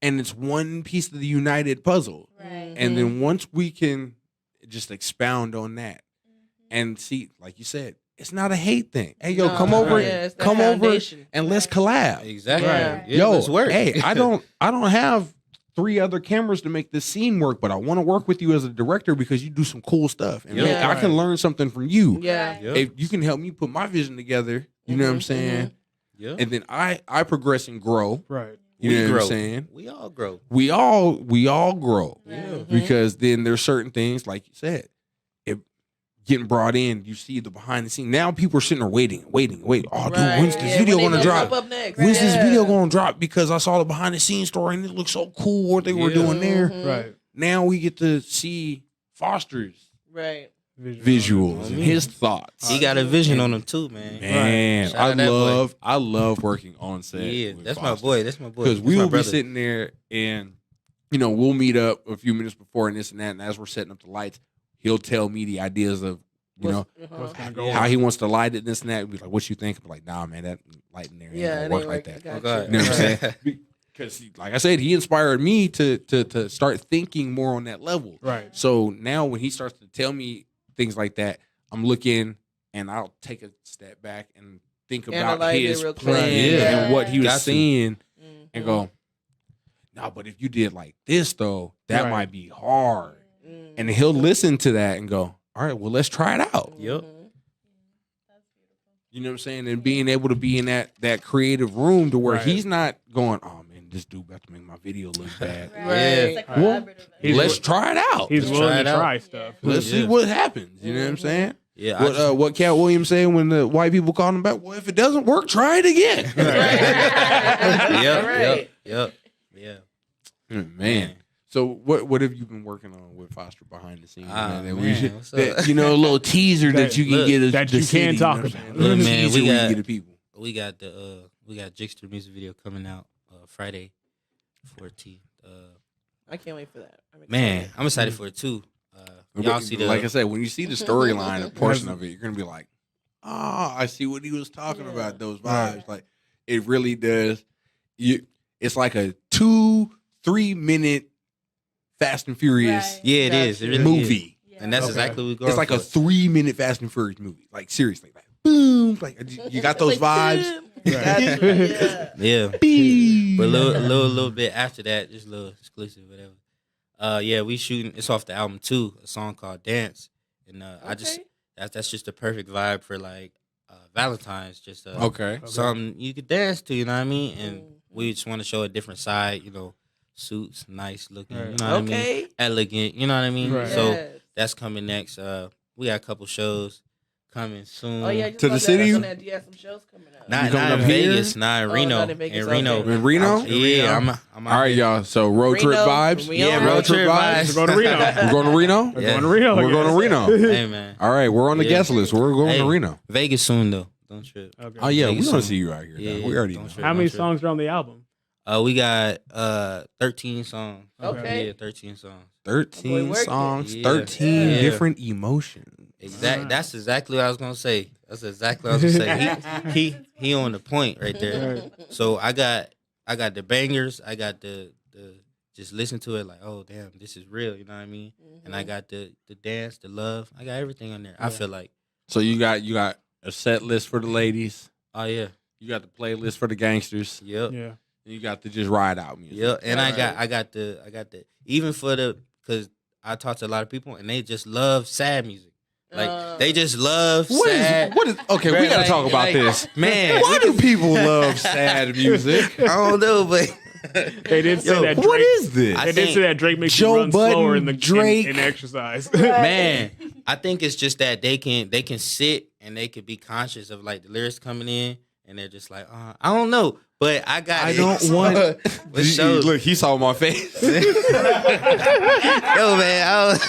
and it's one piece of the united puzzle. Right. And then once we can just expound on that and see, like you said, it's not a hate thing. Hey, yo, No, come over, it's the come over, foundation. and let's collab. Exactly. Yeah. Yeah, Yo, let's work. hey, I don't have 3 other cameras to make this scene work, but I want to work with you as a director because you do some cool stuff, and Yeah. I can learn something from you. Yeah. Yep. If you can help me put my vision together, you know what I'm saying, Yeah. and then I progress and grow. Right. You We know what grow. I'm saying? We all grow. We all grow. Yeah. Because then there's certain things, like you said, if getting brought in, you see the behind the scenes. Now people are sitting there waiting. Oh, dude, when's this video when they gonna drop? Up next? When's this video gonna drop? Because I saw the behind the scenes story and it looks so cool what they were doing there. Right. Now we get to see Foster's Right. visuals and his thoughts. He got a vision on him too, man. Man, Shout out that boy. I love working on set. Yeah, with that's Foster. my boy. That's my boy. Because That's we my will be brother. sitting there and, we'll meet up a few minutes before and this and that. And as we're setting up the lights, he'll tell me the ideas of, What's gonna go how on? he wants to light it, this and that. We'll be like, what you think? I'm like, nah, man, that light in there ain't Yeah, gonna it work ain't like working. that. I got God. You know what I'm saying? Because, like I said, he inspired me to start thinking more on that level. Right. So now when he starts to tell me things like that, I'm looking and I'll take a step back and think about Analyze it his real quick. plan Yeah. and what he was Got to. saying and go, no, but if you did like this, though, that Right. might be hard. And he'll listen to that and go, all right, well, let's try it out. Yep. You know what I'm saying? And being able to be in that creative room to where Right. he's not going, oh, man, this dude about to make my video look bad. Right. Right. It's a Well, collaborative. He's Let's wi- try it out. He's Let's willing try to it out. try stuff. Let's see Yeah. what happens. You know what I'm saying? Yeah. I What Cat Williams said when the white people called him back? Well, if it doesn't work, try it again. Yep. Right. Yep. Yeah. Man. So what have you been working on with Foster behind the scenes? Ah, man, man, what's up? a little teaser that you can Look, get that the you city, can you talk know what about. I'm saying? Look, Little man, teaser we where you got- get the people. We got Jixter music video coming out Friday, 14th. I can't wait for that. I'm Man, excited. I'm excited for it too. Y'all see the Like I said, when you see the storyline portion of it, you're gonna be like, I see what he was talking about. Those vibes, like it really does. It's like a 2-3 minute Fast and Furious Right. Yeah, it is. It really movie. Yeah. And that's Okay. exactly what we're going It's like for. a 3-minute Fast and Furious movie. Like seriously, like boom, like you got those vibes. Yeah. Yeah. But a little bit after that, just a little exclusive, whatever. Yeah, we shooting. It's off the album too, a song called "Dance," and that's just a perfect vibe for like Valentine's. Just Okay. something you could dance to, you know what I mean? And we just want to show a different side, suits, nice looking, you know what I mean? Okay. Elegant, you know what I mean? Right. So Yes. that's coming next. We got a couple shows coming soon. Oh yeah, To the city? You have some shows coming up. Not coming in up here? Vegas, not in Reno. not in Vegas, In Reno. okay. In Reno? Yeah, I'm All right, y'all. So road trip Reno, vibes. Reno. Yeah, road trip vibes. We're going to Reno. We're going to Reno. We're Yeah. going to Reno. We're going to Reno. Hey, man. All right, we're on the Yeah. guest list. We're going Hey, to Reno. Vegas soon, though. Don't trip. Okay. Oh yeah, we Vegas want to soon. see you out here. Yeah, Yeah, we already don't know. trip. How many songs are on the album? We got 13 songs. Okay. Yeah, 13 songs. 13 working. songs, Yeah. 13 Yeah. different emotions. That's exactly what I was gonna say. That's exactly what I was gonna say. He on the point right there. So I got the bangers. I got the just listen to it like, oh damn, this is real. You know what I mean? And I got the dance, the love. I got everything on there. I feel like. So you got a set list for the ladies. Oh yeah. You got the playlist for the gangsters. Yep. Yeah. You got the just ride out music. Yep. And I got the even for because I talk to a lot of people and they just love sad music. Like they just love sad. What is okay? Bruh, we gotta like- talk about like, this. Man, Why do people love sad music? I don't know, but They did say that Drake. What is this? I They did think say that Drake makes Joe you run Budden, slower in the Drake. in exercise. Man, I think it's just that they can sit and they can be conscious of like the lyrics coming in, and they're just like, I don't know, but I got I it. don't want. For sure. Look, he saw my face. Yo, man,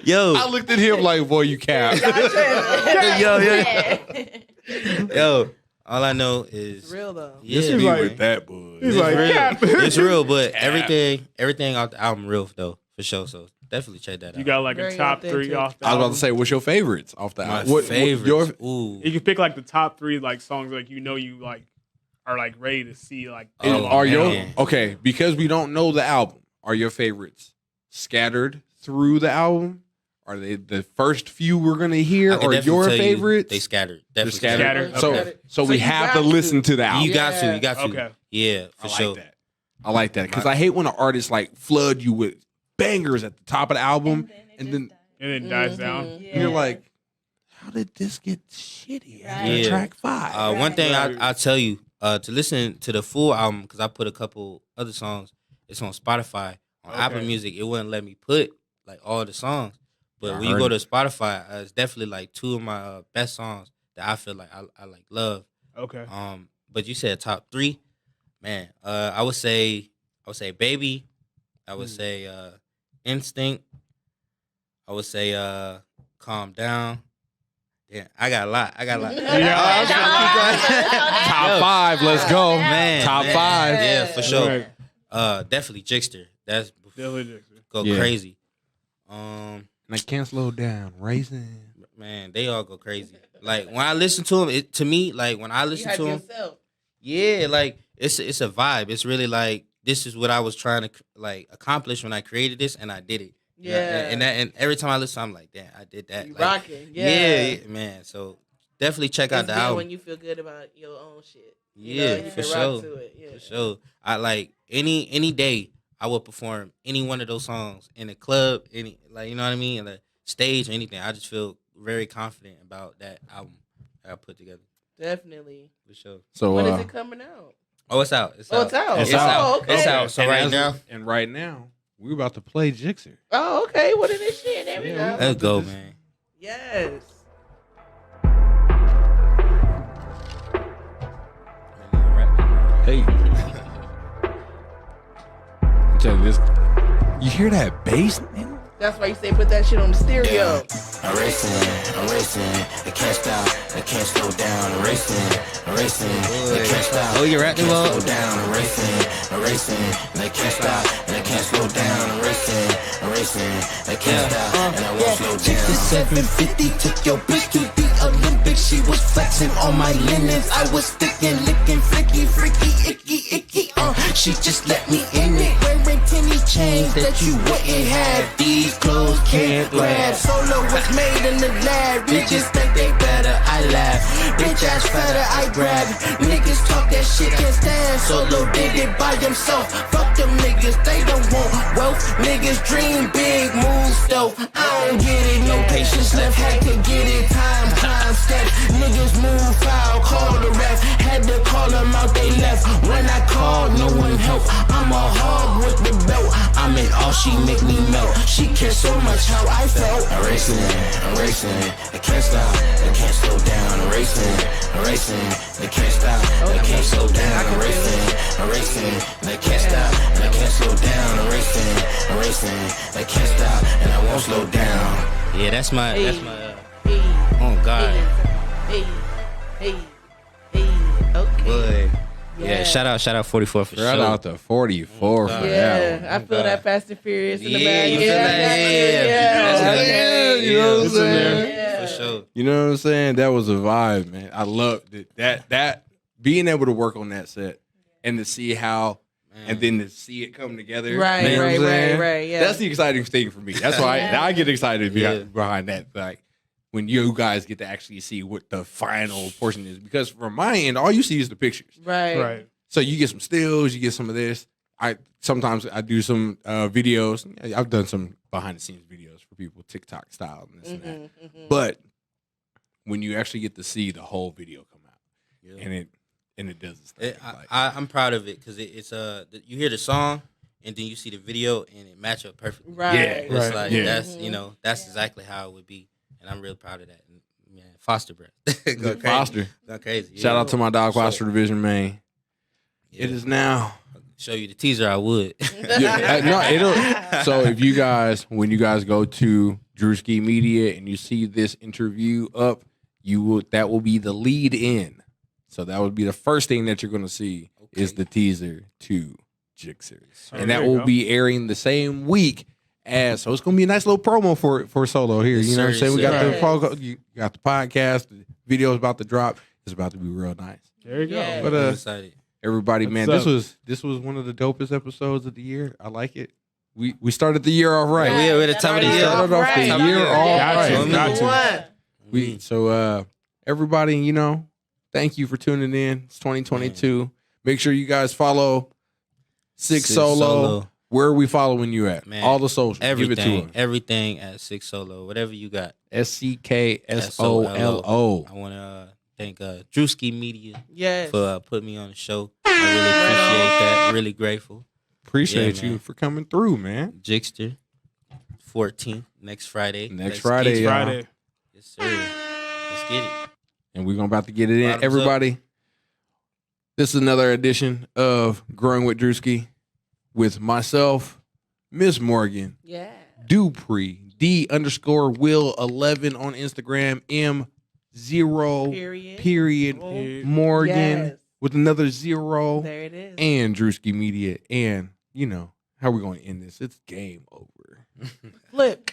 yo, I looked at him like, boy, you cap. yo. All I know is It's real though. Yeah, Just He's be like- with that boy. He's like, real. "Cap." It's real, but everything off the album real though, for sure. So definitely check that out. You got like Very a top three authentic. off the I was about album. to say, what's your favorites off the my album? What favorites. your- Ooh. You can pick like the top three like songs like you like are like ready to see like. Oh, are your man. okay? Because we don't know the album. Are your favorites scattered through the album? Are they the first few we're gonna hear? I can Or definitely your tell you favorites? They scattered. They're Definitely scattered. Scattered. So, Okay. so So we you have got to listen to. to the album. You got to. You got to. Okay. Yeah, for I sure. like that. I like that because I hate when an artist like flood you with bangers at the top of the album, and then And it dies down. you're like, "How did this get shitty after Yeah. track 5?" One thing Right. I'll tell you, to listen to the full album, because I put a couple other songs. It's on Spotify. On Apple Music, it wouldn't let me put like all the songs. But I when you heard go it. to Spotify, it's definitely like two of my best songs that I feel like I like love. Okay. But you said top three, man. I would say Baby. I would say Instinct. I would say Calm Down. Yeah, I got a lot. Top 5, let's go, Man, Top man. 5. Yeah, for sure. Right. Definitely Jixter. That's Definitely Dixon. go Yeah. crazy. And I can't slow down, racing. Man, they all go crazy. Like when I listen to them, to me, like when I You listen hype to them, yourself. yeah, like it's a vibe. It's really like this is what I was trying to like accomplish when I created this, and I did it. Yeah. And every time I listen, I'm like, damn, I did that. You Like, rocking. yeah, man. So definitely check out It's the good album. when you feel good about your own shit. You Yeah, know, you for can sure. rock to it. Yeah. For sure. I like any day I would perform any one of those songs in a club, any like you know what I mean, in a stage or anything. I just feel very confident about that album that I put together. Definitely. For sure. So When is it coming out? Oh, it's out. It's Oh, out. it's out. It's It's out. out. okay. It's out. So And right now, we're about to play Jixer. Oh, okay. What is this shit? There we Yeah, go. let's go, man. Yes. Hey, I'm telling you this. You hear that bass, man? That's why you say put that shit on the stereo. I'm racing, I can't stop, I can't slow down, I'm racing, I can't stop. Oh, you rapping, slow Lord? down, I'm racing, and I can't stop, and I can't slow down, I'm racing, I can't stop, and I won't slow down. 750 took your bitch to the Olympics, she was flexing on my linens, I was sticking, licking, flicky, freaky, icky, she just let me in it, wearing tinny chains that you wouldn't have, these clothes can't grab, Solo was made in the lab, niggas think they better, I laugh, bitch ass fatter, I grab, niggas talk that shit, can't stand, Solo did it by himself, fuck them niggas, they don't want wealth, niggas dream big, move stealth, I don't get it, no patience left, had to get it, time, steps. Niggas move foul, call the ref. Had to call them out, they left. When I called, no one helped. I'm a hog with the belt. I'm in all, she make me melt. She cares so much how I felt. I'm racing, I can't stop, I can't slow down. I'm racing, I can't stop, I can't slow down. I'm racing, I can't stop, I can't slow down. I'm racing, I can't stop, and I won't slow down. Yeah, that's my oh God. Hey. Okay. Boy. Yeah, shout out 44 for Shout sure. out to 44 for that Yeah, one. I feel that Fast and Furious in the Yeah, back. you feel that? Yeah. You know what I'm saying? Yeah. For sure. You know what I'm saying? That was a vibe, man. I loved it. That being able to work on that set and to see how and then to see it come together. Right, you know what I'm saying? right, yeah. That's the exciting thing for me. That's why I get excited Yeah. behind that. Like when you guys get to actually see what the final portion is. Because from my end, all you see is the pictures. Right. So you get some stills, you get some of this. Sometimes I do some videos. I've done some behind the scenes videos for people, TikTok style and this and that. But when you actually get to see the whole video come out, and it does its thing. I'm proud of it because it's you hear the song and then you see the video and it match up perfectly. Right. Yeah, It's like yeah. that's that's exactly how it would be, and I'm real proud of that. And, man, Foster, bro, go crazy. Foster. Go crazy. Shout out to my dog So, Foster Division, man. yeah. It is now. Show you the teaser, I would. So if you guys, when you guys go to Druski Media and you see this interview up, that will be the lead in. So that would be the first thing that you're going to see is the teaser to GSXR. And that will be airing the same week as, so it's going to be a nice little promo for Solo here. You know what I'm saying? We got you got the podcast, the video is about to drop. It's about to be real nice. There you go. Yeah. But I'm excited. everybody, man, this was one of the dopest episodes of the year. I like it. We started the year off right. We're at the top of the year. Started off the year off Got right. to. So everybody, you know, thank you for tuning in. It's 2022. Make sure you guys follow Scksolo. Where are we following you at? Man, all the socials. Everything, Give it to them. everything at Scksolo. Whatever you got. SCKSOLO. I want to thank Druski Media Yes. for putting me on the show. I really appreciate that. Really grateful. Appreciate Yeah, you man. for coming through, man. GSXR, 14th, next Friday. Next Friday, Keith. y'all. Friday. Yes, sir. Let's get it. And we're about to get it in. Bottoms Everybody, this is another edition of Growing with Druski with myself, Miss Morgan, Yeah. Dupree, D_Will11 on Instagram, M0 Period. Morgan Yes. with another 0, There it is. and Druski Media. And, you know, how we going to end this? It's game over. Flip.